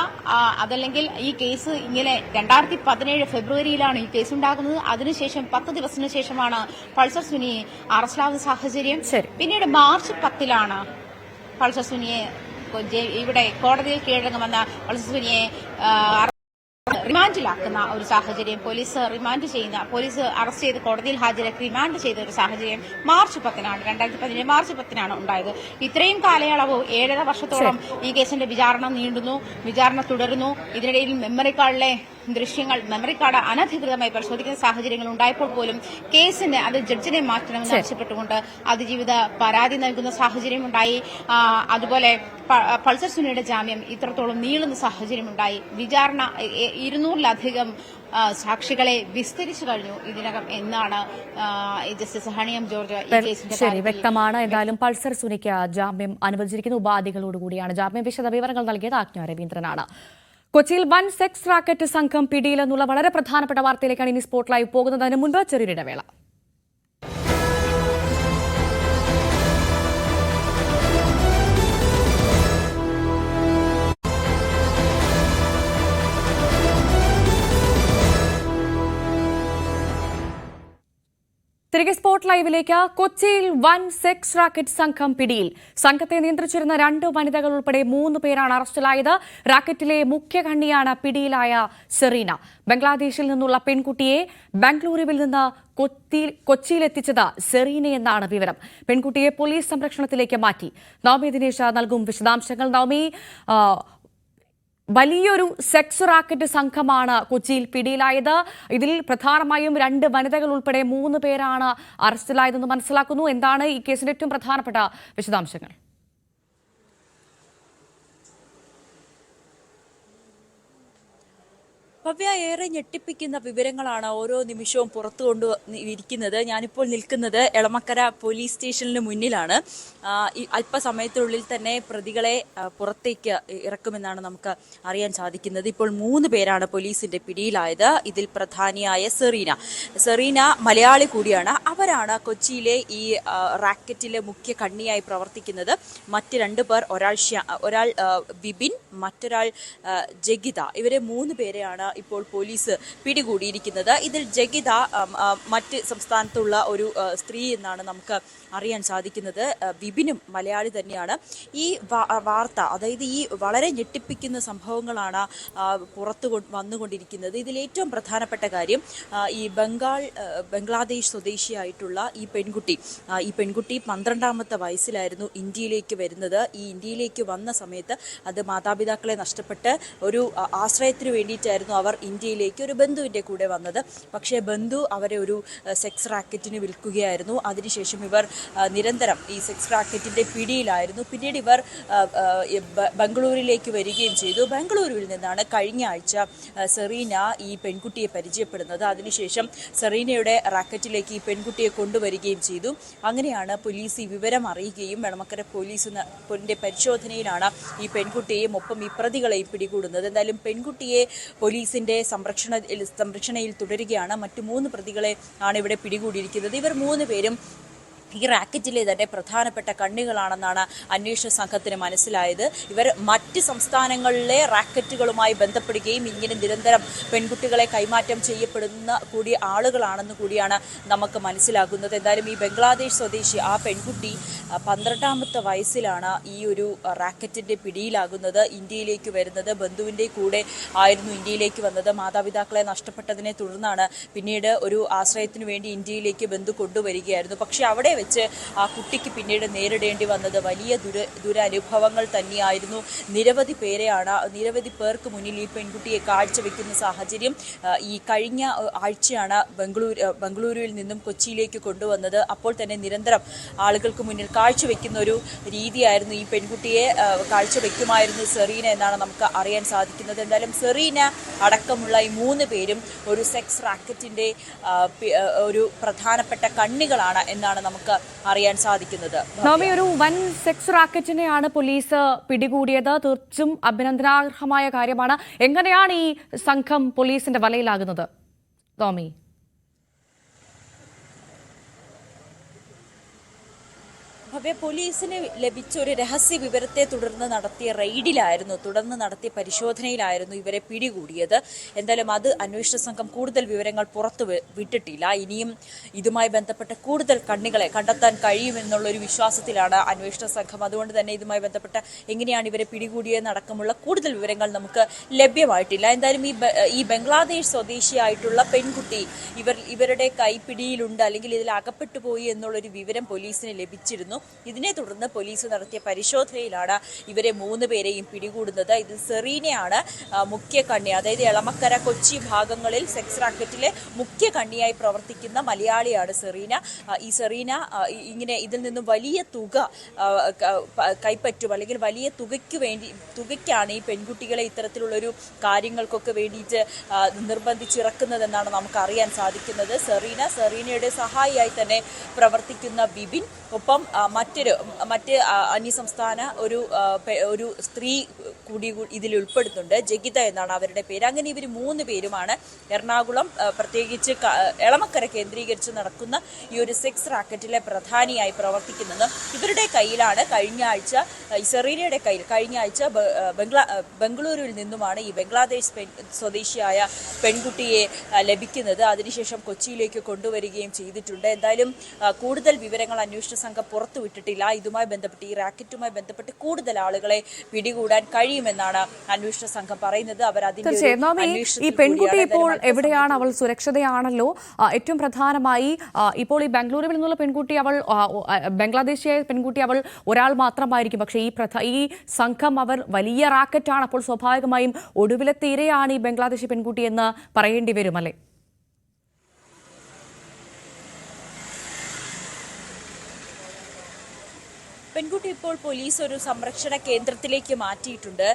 അതല്ലെങ്കിൽ ഈ കേസ് ഇങ്ങനെ 2017 ഫെബ്രുവരിയിലാണ് ഈ കേസ് ഉണ്ടാകുന്നത്. അതിനുശേഷം 10 ദിവസത്തിന് ശേഷമാണ് പൾസർ സുനി അറസ്റ്റിലാവുന്ന സാഹചര്യം. പിന്നീട് മാർച്ച് 10 പൾസർ സുനിയെ ഇവിടെ കോടതിയിൽ കീഴടങ്ങുമെന്ന പൾസർ സുനിയെ റിമാൻഡിലാക്കുന്ന ഒരു സാഹചര്യം, പോലീസ് അറസ്റ്റ് ചെയ്ത് കോടതിയിൽ ഹാജരാക്കി റിമാൻഡ് ചെയ്ത ഒരു സാഹചര്യം മാർച്ച് 2017 മാർച്ച് 10 ഉണ്ടായത്. ഇത്രയും കാലയളവ് 7.5 വർഷത്തോളം ഈ കേസിന്റെ വിചാരണ തുടരുന്നു. ഇതിനിടയിൽ മെമ്മറി കാർഡിലെ ദൃശ്യങ്ങൾ, മെമ്മറി കാർഡ് അനധികൃതമായി പരിശോധിക്കുന്ന സാഹചര്യങ്ങൾ ഉണ്ടായപ്പോൾ പോലും കേസിന് അത് ജഡ്ജിനെ മാറ്റണമെന്ന് ആവശ്യപ്പെട്ടുകൊണ്ട് അതിജീവിത പരാതി നൽകുന്ന സാഹചര്യം ഉണ്ടായി. അതുപോലെ പൾസർ സുനിയുടെ ജാമ്യം ഇത്രത്തോളം നീളുന്ന സാഹചര്യമുണ്ടായി. വിചാരണ 200-ലധികം സാക്ഷികളെ വിസ്തരിച്ചു കഴിഞ്ഞു ഇതിനകം എന്നാണ് ജസ്റ്റിസ് ഹണിയം ജോർജ് ഈ കേസിന്റെ വ്യക്തമാണ്. എന്തായാലും പൾസർ സുനിക്ക് ജാമ്യം അനുവദിച്ചിരിക്കുന്ന ഉപാധികളോടുകൂടിയാണ് ജാമ്യം. വിശദ വിവരങ്ങൾ നൽകിയത് ആജ്ഞ രവീന്ദ്രനാണ്. കൊച്ചിയിൽ വൻ സെക്സ് റാക്കറ്റ് സംഘം പിടിയിലെന്നുള്ള വളരെ പ്രധാനപ്പെട്ട വാർത്തയിലേക്കാണ് ഇനി സ്പോട്ട് ലൈവ് പോകുന്നത്. അതിന് മുൻപ് ചെറിയൊരിടവേള. തിരികെ സ്പോട്ട് ലൈവിലേക്ക്. കൊച്ചിയിൽ വൻ സെക്സ് റാക്കറ്റ് സംഘം പിടിയിൽ. സംഘത്തെ നിയന്ത്രിച്ചിരുന്ന 2 വനിതകൾ ഉൾപ്പെടെ 3 പേരാണ് അറസ്റ്റിലായത്. റാക്കറ്റിലെ മുഖ്യ കണ്ണിയാണ് പിടിയിലായ സെറീന. ബംഗ്ലാദേശിൽ നിന്നുള്ള പെൺകുട്ടിയെ ബംഗളൂരുവിൽ നിന്ന് കൊച്ചിയിലെത്തിച്ചത് സെറീനയെന്നാണ് വിവരം. പെൺകുട്ടിയെ പോലീസ് സംരക്ഷണത്തിലേക്ക് മാറ്റി. നവമി ദിനേശ് നൽകും വിശദാംശങ്ങൾ. നവമി, വലിയൊരു സെക്സ് റാക്കറ്റ് സംഘമാണ് കൊച്ചിയിൽ പിടിയിലായത്. ഇതിൽ പ്രധാനമായും 2 വനിതകൾ ഉൾപ്പെടെ 3 പേരാണ് അറസ്റ്റിലായതെന്ന് മനസ്സിലാക്കുന്നു. എന്താണ് ഈ കേസിന്റെ ഏറ്റവും പ്രധാനപ്പെട്ട വിശദാംശങ്ങൾ? ഭവ്യ, ഏറെ ഞെട്ടിപ്പിക്കുന്ന വിവരങ്ങളാണ് ഓരോ നിമിഷവും പുറത്തു കൊണ്ടിരിക്കുന്നത്. ഞാനിപ്പോൾ നിൽക്കുന്നത് എളമക്കര പോലീസ് സ്റ്റേഷനിന് മുന്നിലാണ്. അല്പസമയത്തിനുള്ളിൽ തന്നെ പ്രതികളെ പുറത്തേക്ക് ഇറക്കുമെന്നാണ് നമുക്ക് അറിയാൻ സാധിക്കുന്നത്. ഇപ്പോൾ 3 പേരാണ് പോലീസിന്റെ പിടിയിലായത്. ഇതിൽ പ്രധാനിയായ സെറീന മലയാളി കൂടിയാണ്. അവരാണ് കൊച്ചിയിലെ ഈ റാക്കറ്റിലെ മുഖ്യ കണ്ണിയായി പ്രവർത്തിക്കുന്നത്. മറ്റ് 2 പേർ, ഒരാൾ വിപിൻ, മറ്റൊരാൾ ജഗിത. ഇവരെ 3 പേരെയാണ് ഇപ്പോൾ പോലീസ് പിടികൂടിയിരിക്കുന്നത്. ഇതിൽ ജഗിത മറ്റ് സംസ്ഥാനത്തുള്ള ഒരു സ്ത്രീ എന്നാണ് നമുക്ക് അറിയാൻ സാധിക്കുന്നത്. വിപിനും മലയാളി തന്നെയാണ്. ഈ വാർത്ത, അതായത് ഈ വളരെ ഞെട്ടിപ്പിക്കുന്ന സംഭവങ്ങളാണ് പുറത്തു വന്നുകൊണ്ടിരിക്കുന്നത്. ഇതിൽ ഏറ്റവും പ്രധാനപ്പെട്ട കാര്യം, ഈ ബംഗ്ലാദേശ് സ്വദേശിയായിട്ടുള്ള ഈ പെൺകുട്ടി 12ാമത്തെ വയസ്സിലായിരുന്നു ഇന്ത്യയിലേക്ക് വരുന്നത്. ഈ ഇന്ത്യയിലേക്ക് വന്ന സമയത്ത് അത് മാതാപിതാക്കളെ നഷ്ടപ്പെട്ട് ഒരു ആശ്രയത്തിന് വേണ്ടിയിട്ടായിരുന്നു അവർ ഇന്ത്യയിലേക്ക് ഒരു ബന്ധുവിൻ്റെ കൂടെ വന്നത്. പക്ഷേ ബന്ധു അവരെ ഒരു സെക്സ് റാക്കറ്റിന് വിൽക്കുകയായിരുന്നു. അതിനുശേഷം ഇവർ നിരന്തരം ഈ സെക്സ് റാക്കറ്റിൻ്റെ പിടിയിലായിരുന്നു. പിന്നീട് ഇവർ ബംഗളൂരിലേക്ക് വരികയും ചെയ്തു. ബംഗളൂരുവിൽ നിന്നാണ് കഴിഞ്ഞ ആഴ്ച സെറീന ഈ പെൺകുട്ടിയെ പരിചയപ്പെടുന്നത്. അതിനുശേഷം സെറീനയുടെ റാക്കറ്റിലേക്ക് ഈ പെൺകുട്ടിയെ കൊണ്ടുവരികയും ചെയ്തു. അങ്ങനെയാണ് പോലീസ് ഈ വിവരം അറിയുകയും എളമക്കര പോലീസിന്റെ പരിശോധനയിലാണ് ഈ പെൺകുട്ടിയെയും ഒപ്പം ഈ പ്രതികളെയും പിടികൂടുന്നത്. എന്തായാലും പെൺകുട്ടിയെ പോലീസിന്റെ സംരക്ഷണയിൽ തുടരുകയാണ്. മറ്റു 3 പ്രതികളെ ആണ് ഇവിടെ പിടികൂടിയിരിക്കുന്നത്. ഇവർ 3 പേരും ഈ റാക്കറ്റിലെ തന്നെ പ്രധാനപ്പെട്ട കണ്ണികളാണെന്നാണ് അന്വേഷണ സംഘത്തിന് മനസ്സിലായത്. ഇവർ മറ്റ് സംസ്ഥാനങ്ങളിലെ റാക്കറ്റുകളുമായി ബന്ധപ്പെടുകയും ഇങ്ങനെ നിരന്തരം പെൺകുട്ടികളെ കൈമാറ്റം ചെയ്യപ്പെടുന്ന കൂടി ആളുകളാണെന്ന് കൂടിയാണ് നമുക്ക് മനസ്സിലാകുന്നത്. എന്തായാലും ഈ ബംഗ്ലാദേശ് സ്വദേശി ആ പെൺകുട്ടി 12ാമത്തെ വയസ്സിലാണ് ഈ ഒരു റാക്കറ്റിന്റെ പിടിയിലാകുന്നത്. ഇന്ത്യയിലേക്ക് വരുന്നത് ബന്ധുവിൻ്റെ കൂടെ ആയിരുന്നു ഇന്ത്യയിലേക്ക് വന്നത്. മാതാപിതാക്കളെ നഷ്ടപ്പെട്ടതിനെ തുടർന്നാണ് പിന്നീട് ഒരു ആശ്രയത്തിനു വേണ്ടി ഇന്ത്യയിലേക്ക് ബന്ധു കൊണ്ടുവരികയായിരുന്നു. പക്ഷെ അവിടെ വെച്ച് ആ കുട്ടിക്ക് പിന്നീട് നേരിടേണ്ടി വന്നത് വലിയ ദുരനുഭവങ്ങൾ തന്നെയായിരുന്നു. നിരവധി പേർക്ക് മുന്നിൽ ഈ പെൺകുട്ടിയെ കാഴ്ചവെക്കുന്ന സാഹചര്യം ഈ കഴിഞ്ഞ ആഴ്ചയാണ് ബംഗളൂരുവിൽ നിന്നും കൊച്ചിയിലേക്ക് കൊണ്ടുവന്നത്. അപ്പോൾ തന്നെ നിരന്തരം ആളുകൾക്ക് മുന്നിൽ കാഴ്ചവെക്കുന്ന ഒരു രീതിയായിരുന്നു ഈ പെൺകുട്ടിയെ കാഴ്ചവെക്കുമായിരുന്നു സെറീന എന്നാണ് നമുക്ക് അറിയാൻ സാധിക്കുന്നത്. എന്തായാലും സെറീന അടക്കമുള്ള ഈ 3 പേരും ഒരു സെക്സ് റാക്കറ്റിന്റെ ഒരു പ്രധാനപ്പെട്ട കണ്ണികളാണ് എന്നാണ് നമുക്ക് അറിയാൻ സാധിക്കുന്നത്. നവമി, ഒരു വൻ സെക്സ് റാക്കറ്റിനെയാണ് പോലീസ് പിടികൂടിയത്. തീർച്ചും അഭിനന്ദനാർഹമായ കാര്യമാണ്. എങ്ങനെയാണ് ഈ സംഘം പോലീസിന്റെ വലയിലാകുന്നത് നവമി? പോലീസിന് ലഭിച്ച ഒരു രഹസ്യ വിവരത്തെ തുടർന്ന് നടത്തിയ നടത്തിയ പരിശോധനയിലായിരുന്നു ഇവരെ പിടികൂടിയത്. എന്തായാലും അത് അന്വേഷണ സംഘം കൂടുതൽ വിവരങ്ങൾ പുറത്തു വിട്ടിട്ടില്ല. ഇനിയും ഇതുമായി ബന്ധപ്പെട്ട കൂടുതൽ കണ്ണികളെ കണ്ടെത്താൻ കഴിയുമെന്നുള്ളൊരു വിശ്വാസത്തിലാണ് അന്വേഷണ സംഘം. അതുകൊണ്ട് തന്നെ ഇതുമായി ബന്ധപ്പെട്ട എങ്ങനെയാണ് ഇവരെ പിടികൂടിയതെന്നടക്കമുള്ള കൂടുതൽ വിവരങ്ങൾ നമുക്ക് ലഭ്യമായിട്ടില്ല. എന്തായാലും ഈ ബംഗ്ലാദേശ് സ്വദേശിയായിട്ടുള്ള പെൺകുട്ടി ഇവരുടെ കൈപ്പിടിയിലുണ്ട്, അല്ലെങ്കിൽ ഇതിൽ അകപ്പെട്ടു പോയി എന്നുള്ളൊരു വിവരം പോലീസിന് ലഭിച്ചിരുന്നു. ഇതിനെ തുടർന്ന് പോലീസ് നടത്തിയ പരിശോധനയിലാണ് ഇവരെ 3 പേരെയും പിടികൂടുന്നത്. ഇതിൽ സെറീനയാണ് മുഖ്യ കണ്ണി. അതായത് എളമക്കര, കൊച്ചി ഭാഗങ്ങളിൽ സെക്സ് റാക്കറ്റിലെ മുഖ്യ കണ്ണിയായി പ്രവർത്തിക്കുന്ന മലയാളിയാണ് സെറീന. ഈ സെറീന ഇങ്ങനെ ഇതിൽ നിന്നും വലിയ തുക കൈപ്പറ്റും, അല്ലെങ്കിൽ വലിയ തുകയ്ക്കാണ് ഈ പെൺകുട്ടികളെ ഇത്തരത്തിലുള്ളൊരു കാര്യങ്ങൾക്കൊക്കെ വേണ്ടിയിട്ട് നിർബന്ധിച്ചിറക്കുന്നതെന്നാണ് നമുക്ക് അറിയാൻ സാധിക്കുന്നത്. സെറീനയുടെ സഹായിയായി തന്നെ പ്രവർത്തിക്കുന്ന വിപിൻ, ഒപ്പം മറ്റ് അന്യസംസ്ഥാന ഒരു സ്ത്രീ കൂടി ഇതിൽ ഉൾപ്പെടുന്നുണ്ട്. ജഗിത എന്നാണ് അവരുടെ പേര്. അങ്ങനെ ഇവർ 3 പേരുമാണ് എറണാകുളം, പ്രത്യേകിച്ച് എളമക്കര കേന്ദ്രീകരിച്ച് നടക്കുന്ന ഈ ഒരു സെക്സ് റാക്കറ്റിലെ പ്രധാനിയായി പ്രവർത്തിക്കുന്നത്. ഇവരുടെ കയ്യിലാണ് സെറീനയുടെ കയ്യിൽ കഴിഞ്ഞ ആഴ്ച ബംഗളൂരുവിൽ നിന്നുമാണ് ഈ ബംഗ്ലാദേശ് സ്വദേശിയായ പെൺകുട്ടിയെ ലഭിക്കുന്നത്. അതിനുശേഷം കൊച്ചിയിലേക്ക് കൊണ്ടുവരികയും ചെയ്തിട്ടുണ്ട്. എന്തായാലും കൂടുതൽ വിവരങ്ങൾ അന്വേഷണ സംഘം പുറത്തുവിട്ടിട്ടില്ല. ഇതുമായി ബന്ധപ്പെട്ട്, ഈ റാക്കറ്റുമായി ബന്ധപ്പെട്ട് കൂടുതൽ ആളുകളെ പിടികൂടാൻ കഴിയുമെന്നാണ് അന്വേഷണ സംഘം പറയുന്നത്. അവർ ഈ പെൺകുട്ടി ഇപ്പോൾ എവിടെയാണ്? അവൾ സുരക്ഷിതയാണല്ലോ. ഏറ്റവും പ്രധാനമായി ഇപ്പോൾ ഈ ബംഗളൂരുവിൽ നിന്നുള്ള പെൺകുട്ടി, ബംഗ്ലാദേശിയായ പെൺകുട്ടി അവൾ ഒരാൾ മാത്രമായിരിക്കും. പക്ഷേ ഈ സംഘം അവർ വലിയ റാക്കറ്റാണ്. അപ്പോൾ സ്വാഭാവികമായും ഒടുവിലത്തെ ഇരയാണ് ഈ ബംഗ്ലാദേശി പെൺകുട്ടി എന്ന് പറയേണ്ടി വരും, അല്ലേ? പെൺകുട്ടി ഇപ്പോൾ പോലീസ് ഒരു സംരക്ഷണ കേന്ദ്രത്തിലേക്ക് മാറ്റിയിട്ടുണ്ട്.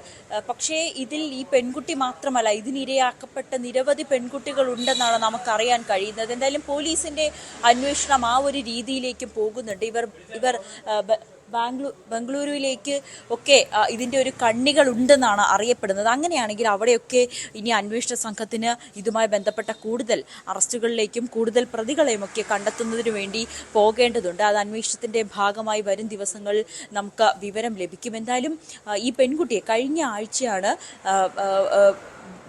പക്ഷേ ഇതിൽ ഈ പെൺകുട്ടി മാത്രമല്ല, ഇതിനിരയാക്കപ്പെട്ട നിരവധി പെൺകുട്ടികൾ ഉണ്ടെന്നാണ് നമുക്കറിയാൻ കഴിയുന്നത്. എന്തായാലും പോലീസിന്റെ അന്വേഷണം ആ ഒരു രീതിയിലേക്ക് പോകുന്നുണ്ട്. ഇവർ ബംഗളൂരുവിലേക്ക് ഒക്കെ ഇതിൻ്റെ ഒരു കണ്ണികൾ ഉണ്ടെന്നാണ് അറിയപ്പെടുന്നത്. അങ്ങനെയാണെങ്കിൽ അവിടെയൊക്കെ ഇനി അന്വേഷണ സംഘത്തിന് ഇതുമായി ബന്ധപ്പെട്ട കൂടുതൽ അറസ്റ്റുകളിലേക്കും കൂടുതൽ പ്രതികളെയും ഒക്കെ കണ്ടെത്തുന്നതിന് വേണ്ടി പോകേണ്ടതുണ്ട്. അത് അന്വേഷണത്തിൻ്റെ ഭാഗമായി വരും ദിവസങ്ങളിൽ നമുക്ക് വിവരം ലഭിക്കും. എന്തായാലും ഈ പെൺകുട്ടിയെ കഴിഞ്ഞ ആഴ്ചയാണ്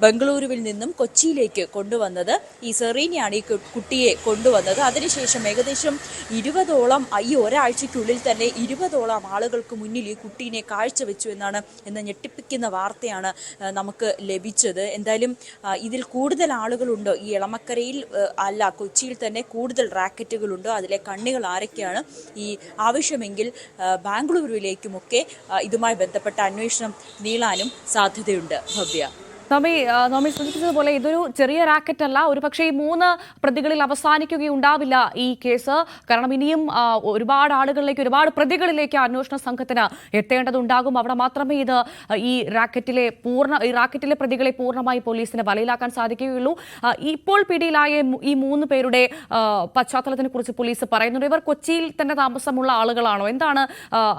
ബംഗളൂരുവിൽ നിന്നും കൊച്ചിയിലേക്ക് കൊണ്ടുവന്നത്. ഈ സെറീനയാണ് ഈ കുട്ടിയെ കൊണ്ടുവന്നത്. അതിനുശേഷം ഏകദേശം 20ഓളം ഈ ഒരാഴ്ചയ്ക്കുള്ളിൽ തന്നെ 20ഓളം ആളുകൾക്ക് മുന്നിൽ ഈ കുട്ടീനെ കാഴ്ചവെച്ചു എന്ന ഞെട്ടിപ്പിക്കുന്ന വാർത്തയാണ് നമുക്ക് ലഭിച്ചത്. എന്തായാലും ഇതിൽ കൂടുതൽ ആളുകളുണ്ട്. ഈ എളമക്കരയിൽ അല്ല, കൊച്ചിയിൽ തന്നെ കൂടുതൽ റാക്കറ്റുകളുണ്ട്. അതിലെ കണ്ണികൾ ആരൊക്കെയാണ്, ഈ ആവശ്യമെങ്കിൽ ബാംഗ്ലൂരുവിലേക്കുമൊക്കെ ഇതുമായി ബന്ധപ്പെട്ട അന്വേഷണം നീളാനും സാധ്യതയുണ്ട്. ഭവ്യ, നോമി സൂചിപ്പിച്ചതുപോലെ ഇതൊരു ചെറിയ റാക്കറ്റ് അല്ല. ഒരുപക്ഷെ ഈ 3 പ്രതികളിൽ അവസാനിക്കുകയുണ്ടാവില്ല ഈ കേസ്. കാരണം ഇനിയും ഒരുപാട് ആളുകളിലേക്ക്, ഒരുപാട് പ്രതികളിലേക്ക് അന്വേഷണ സംഘത്തിന് എത്തേണ്ടതുണ്ടാകും. അവിടെ മാത്രമേ ഈ റാക്കറ്റിലെ പ്രതികളെ പൂർണ്ണമായി പോലീസിന് വലയിലാക്കാൻ സാധിക്കുകയുള്ളൂ. ഇപ്പോൾ പിടിയിലായ ഈ 3 പേരുടെ പശ്ചാത്തലത്തിനെ കുറിച്ച് പോലീസ് പറയുന്നുണ്ട്. ഇവർ കൊച്ചിയിൽ തന്നെ താമസമുള്ള ആളുകളാണോ? എന്താണ്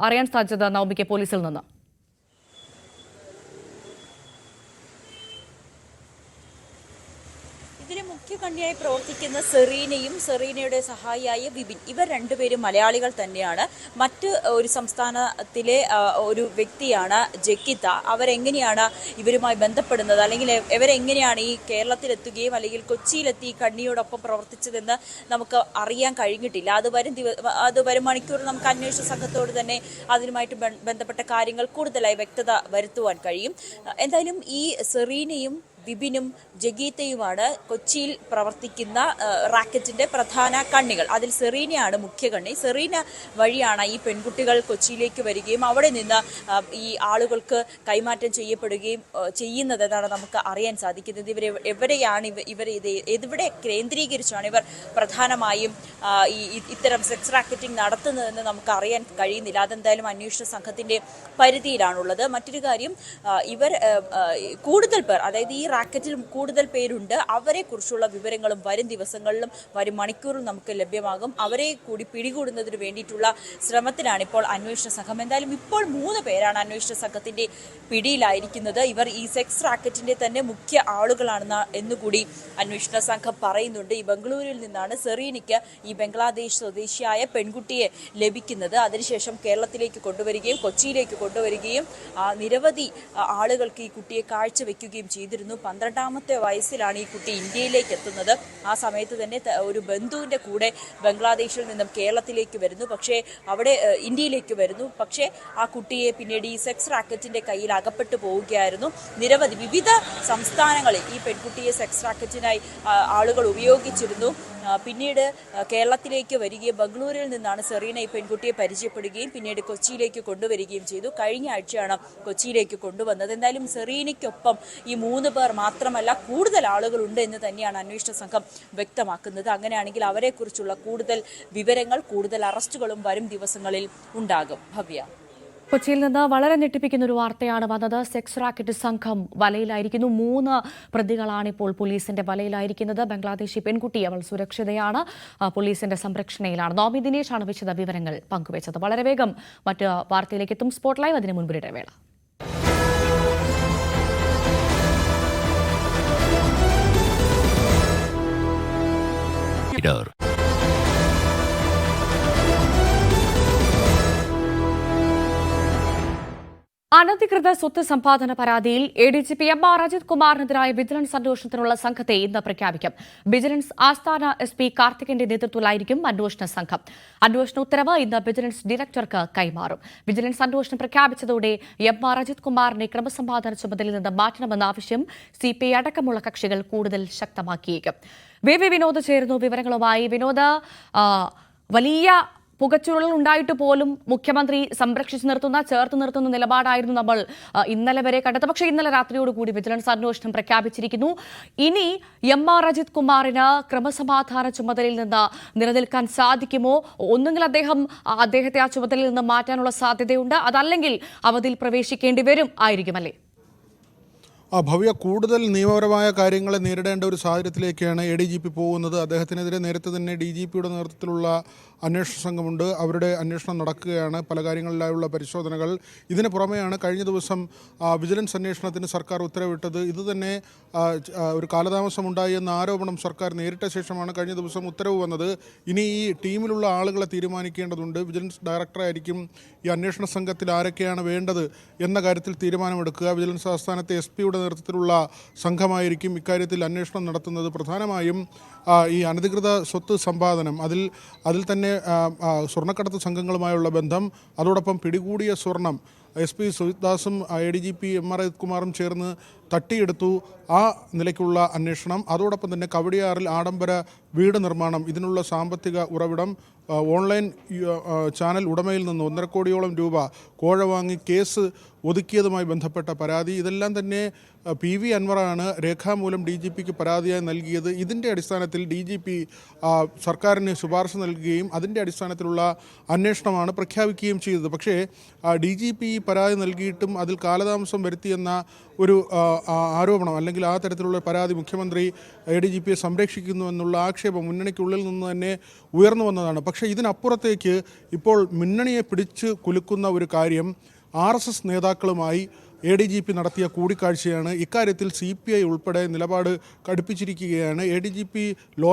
അറിയാൻ സാധിച്ചത് നവമിക്ക് പോലീസിൽ നിന്ന്? ഇതിന് മുഖ്യ കണ്ണിയായി പ്രവർത്തിക്കുന്ന സെറീനയും സെറീനയുടെ സഹായിയായ വിപിൻ, ഇവർ രണ്ടുപേരും മലയാളികൾ തന്നെയാണ്. മറ്റ് ഒരു സംസ്ഥാനത്തിലെ ഒരു വ്യക്തിയാണ് ജക്കിത്ത. അവരെങ്ങനെയാണ് ഇവരുമായി ബന്ധപ്പെടുന്നത്, അല്ലെങ്കിൽ ഇവരെങ്ങനെയാണ് ഈ കേരളത്തിലെത്തുകയും അല്ലെങ്കിൽ കൊച്ചിയിലെത്തി കണ്ണിയോടൊപ്പം പ്രവർത്തിച്ചതെന്ന് നമുക്ക് അറിയാൻ കഴിഞ്ഞിട്ടില്ല. അത് വരും മണിക്കൂർ നമുക്ക് അന്വേഷണ സംഘത്തോട് തന്നെ അതിനുമായിട്ട് ബന്ധപ്പെട്ട കാര്യങ്ങൾ കൂടുതലായി വ്യക്തത വരുത്തുവാൻ കഴിയും. എന്തായാലും ഈ സെറീനയും വിപിനും ജഗീത്തയുമാണ് കൊച്ചിയിൽ പ്രവർത്തിക്കുന്ന റാക്കറ്റിന്റെ പ്രധാന കണ്ണികൾ. അതിൽ സെറീനയാണ് മുഖ്യ കണ്ണി. സെറീന വഴിയാണ് ഈ പെൺകുട്ടികൾ കൊച്ചിയിലേക്ക് വരികയും അവിടെ നിന്ന് ഈ ആളുകൾക്ക് കൈമാറ്റം ചെയ്യപ്പെടുകയും ചെയ്യുന്നതെന്നാണ് നമുക്ക് അറിയാൻ സാധിക്കുന്നത്. എവിടെ കേന്ദ്രീകരിച്ചാണ് ഇവർ പ്രധാനമായും ഇത്തരം സെക്സ് റാക്കറ്റിംഗ് നടത്തുന്നതെന്ന് നമുക്ക് അറിയാൻ കഴിയുന്നില്ല. അതെന്തായാലും അന്വേഷണ സംഘത്തിന്റെ പരിധിയിലാണുള്ളത്. മറ്റൊരു കാര്യം, ഇവർ കൂടുതൽ പേർ, അതായത് ഈ റാക്കറ്റിൽ കൂടുതൽ പേരുണ്ട്. അവരെ കുറിച്ചുള്ള വിവരങ്ങളും വരും ദിവസങ്ങളിലും വരും മണിക്കൂറിലും നമുക്ക് ലഭ്യമാകും. അവരെ കൂടി പിടികൂടുന്നതിന് വേണ്ടിയിട്ടുള്ള ശ്രമത്തിലാണ് ഇപ്പോൾ അന്വേഷണ സംഘം. എന്തായാലും ഇപ്പോൾ 3 പേരാണ് അന്വേഷണ സംഘത്തിന്റെ പിടിയിലായിരിക്കുന്നത്. ഇവർ ഈ സെക്സ് റാക്കറ്റിന്റെ തന്നെ മുഖ്യ ആളുകളാണെന്ന് എന്നുകൂടി അന്വേഷണ സംഘം പറയുന്നുണ്ട്. ഈ ബംഗളൂരുവിൽ നിന്നാണ് സെറീനയ്ക്ക് ഈ ബംഗ്ലാദേശ് സ്വദേശിയായ പെൺകുട്ടിയെ ലഭിക്കുന്നത്. അതിനുശേഷം കേരളത്തിലേക്ക് കൊണ്ടുവരികയും കൊച്ചിയിലേക്ക് കൊണ്ടുവരികയും നിരവധി ആളുകൾക്ക് ഈ കുട്ടിയെ കാഴ്ചവെക്കുകയും ചെയ്തിരുന്നു. 12ാമത്തെ വയസ്സിലാണ് ഈ കുട്ടി ഇന്ത്യയിലേക്ക് എത്തുന്നത്. ആ സമയത്ത് തന്നെ ഒരു ബന്ധുവിന്റെ കൂടെ ബംഗ്ലാദേശിൽ നിന്നും കേരളത്തിലേക്ക് വരുന്നു. പക്ഷേ ഇന്ത്യയിലേക്ക് വരുന്നു. പക്ഷേ ആ കുട്ടിയെ പിന്നീട് ഈ സെക്സ് റാക്കറ്റിന്റെ കയ്യിൽ അകപ്പെട്ടു പോവുകയായിരുന്നു. വിവിധ സംസ്ഥാനങ്ങളിൽ ഈ പെൺകുട്ടിയെ സെക്സ് റാക്കറ്റിനായി ആളുകൾ ഉപയോഗിച്ചിരുന്നു. പിന്നീട് കേരളത്തിലേക്ക് വരികയും ബംഗളൂരിൽ നിന്നാണ് സെറീന ഈ പെൺകുട്ടിയെ പരിചയപ്പെടുകയും പിന്നീട് കൊച്ചിയിലേക്ക് കൊണ്ടുവരികയും ചെയ്തു. കഴിഞ്ഞ ആഴ്ചയാണ് കൊച്ചിയിലേക്ക് കൊണ്ടുവന്നത്. എന്തായാലും സെറീനയ്ക്കൊപ്പം ഈ 3 പേർ മാത്രമല്ല, കൂടുതൽ ആളുകളുണ്ട് എന്ന് തന്നെയാണ് അന്വേഷണ സംഘം വ്യക്തമാക്കുന്നത്. അങ്ങനെയാണെങ്കിൽ അവരെക്കുറിച്ചുള്ള കൂടുതൽ വിവരങ്ങൾ, കൂടുതൽ അറസ്റ്റുകളും വരും ദിവസങ്ങളിൽ ഉണ്ടാകും. ഭവ്യ, കൊച്ചിയിൽ നിന്ന് വളരെ ഞെട്ടിപ്പിക്കുന്ന ഒരു വാർത്തയാണ് വന്നത്. സെക്സ് റാക്കറ്റ് സംഘം വലയിലായിരിക്കുന്നു. 3 പ്രതികളാണ് ഇപ്പോൾ പോലീസിന്റെ വലയിലായിരിക്കുന്നത്. ബംഗ്ലാദേശി പെൺകുട്ടി, അവൾ സുരക്ഷിതയാണ്, പോലീസിന്റെ സംരക്ഷണയിലാണ്. നോമി ദിനേശാണ് വിശദ വിവരങ്ങൾ പങ്കുവച്ചത്. വളരെ വേഗം മറ്റ് വാർത്തയിലേക്ക് എത്തും സ്പോട്ട് ലൈവ്. അതിന് മുൻപിടെ വേള. അനധികൃത സ്വത്ത് സമ്പാദന പരാതിയിൽ ADGP MR അജിത് കുമാറിനെതിരായ വിജിലൻസ് അന്വേഷണത്തിനുള്ള സംഘത്തെ ഇന്ന് പ്രഖ്യാപിക്കും. വിജിലൻസ് ആസ്ഥാന SP കാർത്തികിന്റെ നേതൃത്വത്തിലായിരിക്കും അന്വേഷണ സംഘം. അന്വേഷണ ഉത്തരവ് ഇന്ന് വിജിലൻസ് ഡയറക്ടർക്ക് കൈമാറും. വിജിലൻസ് അന്വേഷണം പ്രഖ്യാപിച്ചതോടെ MR അജിത് കുമാറിനെ ക്രമസമാധാന ചുമതലയിൽ നിന്ന് മാറ്റണമെന്ന ആവശ്യം CPI അടക്കമുള്ള കക്ഷികൾ കൂടുതൽ ശക്തമാക്കിയേക്കും. VV വിനോദ് ചേരുന്നു വിവരങ്ങളുമായി. വിനോദ്, വലിയ പുകച്ചുരുൾ ഉണ്ടായിട്ട് പോലും മുഖ്യമന്ത്രി ചേർത്ത് നിർത്തുന്ന നിലപാടായിരുന്നു നമ്മൾ ഇന്നലെ വരെ കണ്ടത്. പക്ഷേ ഇന്നലെ രാത്രിയോടുകൂടി വിജിലൻസ് അന്വേഷണം പ്രഖ്യാപിച്ചിരിക്കുന്നു. ഇനി MR അജിത് കുമാറിന് ക്രമസമാധാന ചുമതലയിൽ നിന്ന് നിലനിൽക്കാൻ സാധിക്കുമോ? ഒന്നുകിൽ അദ്ദേഹത്തെ ആ ചുമതലയിൽ നിന്ന് മാറ്റാനുള്ള സാധ്യതയുണ്ട്, അതല്ലെങ്കിൽ അവധിയിൽ പ്രവേശിക്കേണ്ടി വരും ആയിരിക്കുമല്ലേ? ഭവ്യ, കൂടുതൽ നിയമപരമായ കാര്യങ്ങളെ നേരിടേണ്ട ഒരു സാഹചര്യത്തിലേക്കാണ് ADGP പോകുന്നത്. അദ്ദേഹത്തിനെതിരെ നേരത്തെ തന്നെ DGPയുടെ നേതൃത്വത്തിലുള്ള അന്വേഷണ സംഘമുണ്ട്. അവരുടെ അന്വേഷണം നടക്കുകയാണ്. പല കാര്യങ്ങളിലായുള്ള പരിശോധനകൾ. ഇതിന് പുറമെയാണ് കഴിഞ്ഞ ദിവസം വിജിലൻസ് അന്വേഷണത്തിന് സർക്കാർ ഉത്തരവിട്ടത്. ഇത് തന്നെ ഒരു കാലതാമസമുണ്ടായി എന്ന ആരോപണം സർക്കാർ നേരിട്ട ശേഷമാണ് കഴിഞ്ഞ ദിവസം ഉത്തരവ് വന്നത്. ഇനി ഈ ടീമിലുള്ള ആളുകളെ തീരുമാനിക്കേണ്ടതുണ്ട്. വിജിലൻസ് ഡയറക്ടറായിരിക്കും ഈ അന്വേഷണ സംഘത്തിൽ ആരൊക്കെയാണ് വേണ്ടത് എന്ന കാര്യത്തിൽ തീരുമാനമെടുക്കുക. വിജിലൻസ് ആസ്ഥാനത്തെ SP യുടെ നേതൃത്വത്തിലുള്ള സംഘമായിരിക്കും ഇക്കാര്യത്തിൽ അന്വേഷണം നടത്തുന്നത്. പ്രധാനമായും ഈ അനധികൃത സ്വത്ത് സമ്പാദനം, അതിൽ തന്നെ സ്വർണ്ണക്കടത്ത് സംഘങ്ങളുമായുള്ള ബന്ധം, അതോടൊപ്പം പിടികൂടിയ സ്വർണം SP സുജിത്ദാസും ADGP MR അജിത്കുമാറും ചേർന്ന് തട്ടിയെടുത്തു, ആ നിലയ്ക്കുള്ള അന്വേഷണം. അതോടൊപ്പം തന്നെ കവടിയാറിൽ ആഡംബര വീട് നിർമ്മാണം, ഇതിനുള്ള സാമ്പത്തിക ഉറവിടം, ഓൺലൈൻ ചാനൽ ഉടമയിൽ നിന്ന് 1.5 കോടിയോളം രൂപ കോഴ വാങ്ങി കേസ് ഒതുക്കിയതുമായി ബന്ധപ്പെട്ട പരാതി. ഇതെല്ലാം തന്നെ PV അൻവറാണ് രേഖാമൂലം DGPക്ക് പരാതിയായി നൽകിയത്. ഇതിൻ്റെ അടിസ്ഥാനത്തിൽ DGP സർക്കാരിന് ശുപാർശ നൽകുകയും അതിൻ്റെ അടിസ്ഥാനത്തിലുള്ള അന്വേഷണമാണ് പ്രഖ്യാപിക്കുകയും ചെയ്തത്. പക്ഷേ DGP പരാതി നൽകിയിട്ടും അതിൽ കാലതാമസം വരുത്തിയെന്ന ഒരു ആരോപണം, അല്ലെങ്കിൽ ആ തരത്തിലുള്ള പരാതി മുഖ്യമന്ത്രി ADGPയെ സംരക്ഷിക്കുന്നു എന്നുള്ള ആക്ഷേപം മുന്നണിക്കുള്ളിൽ നിന്ന് തന്നെ ഉയർന്നു വന്നതാണ്. പക്ഷേ ഇതിനപ്പുറത്തേക്ക് ഇപ്പോൾ മുന്നണിയെ പിടിച്ച് കുലുക്കുന്ന ഒരു കാര്യം RSS നേതാക്കളുമായി ADGP നടത്തിയ കൂടിക്കാഴ്ചയാണ്. ഇക്കാര്യത്തിൽ CPI ഉൾപ്പെടെ നിലപാട് കടുപ്പിച്ചിരിക്കുകയാണ്. ADGP ലോ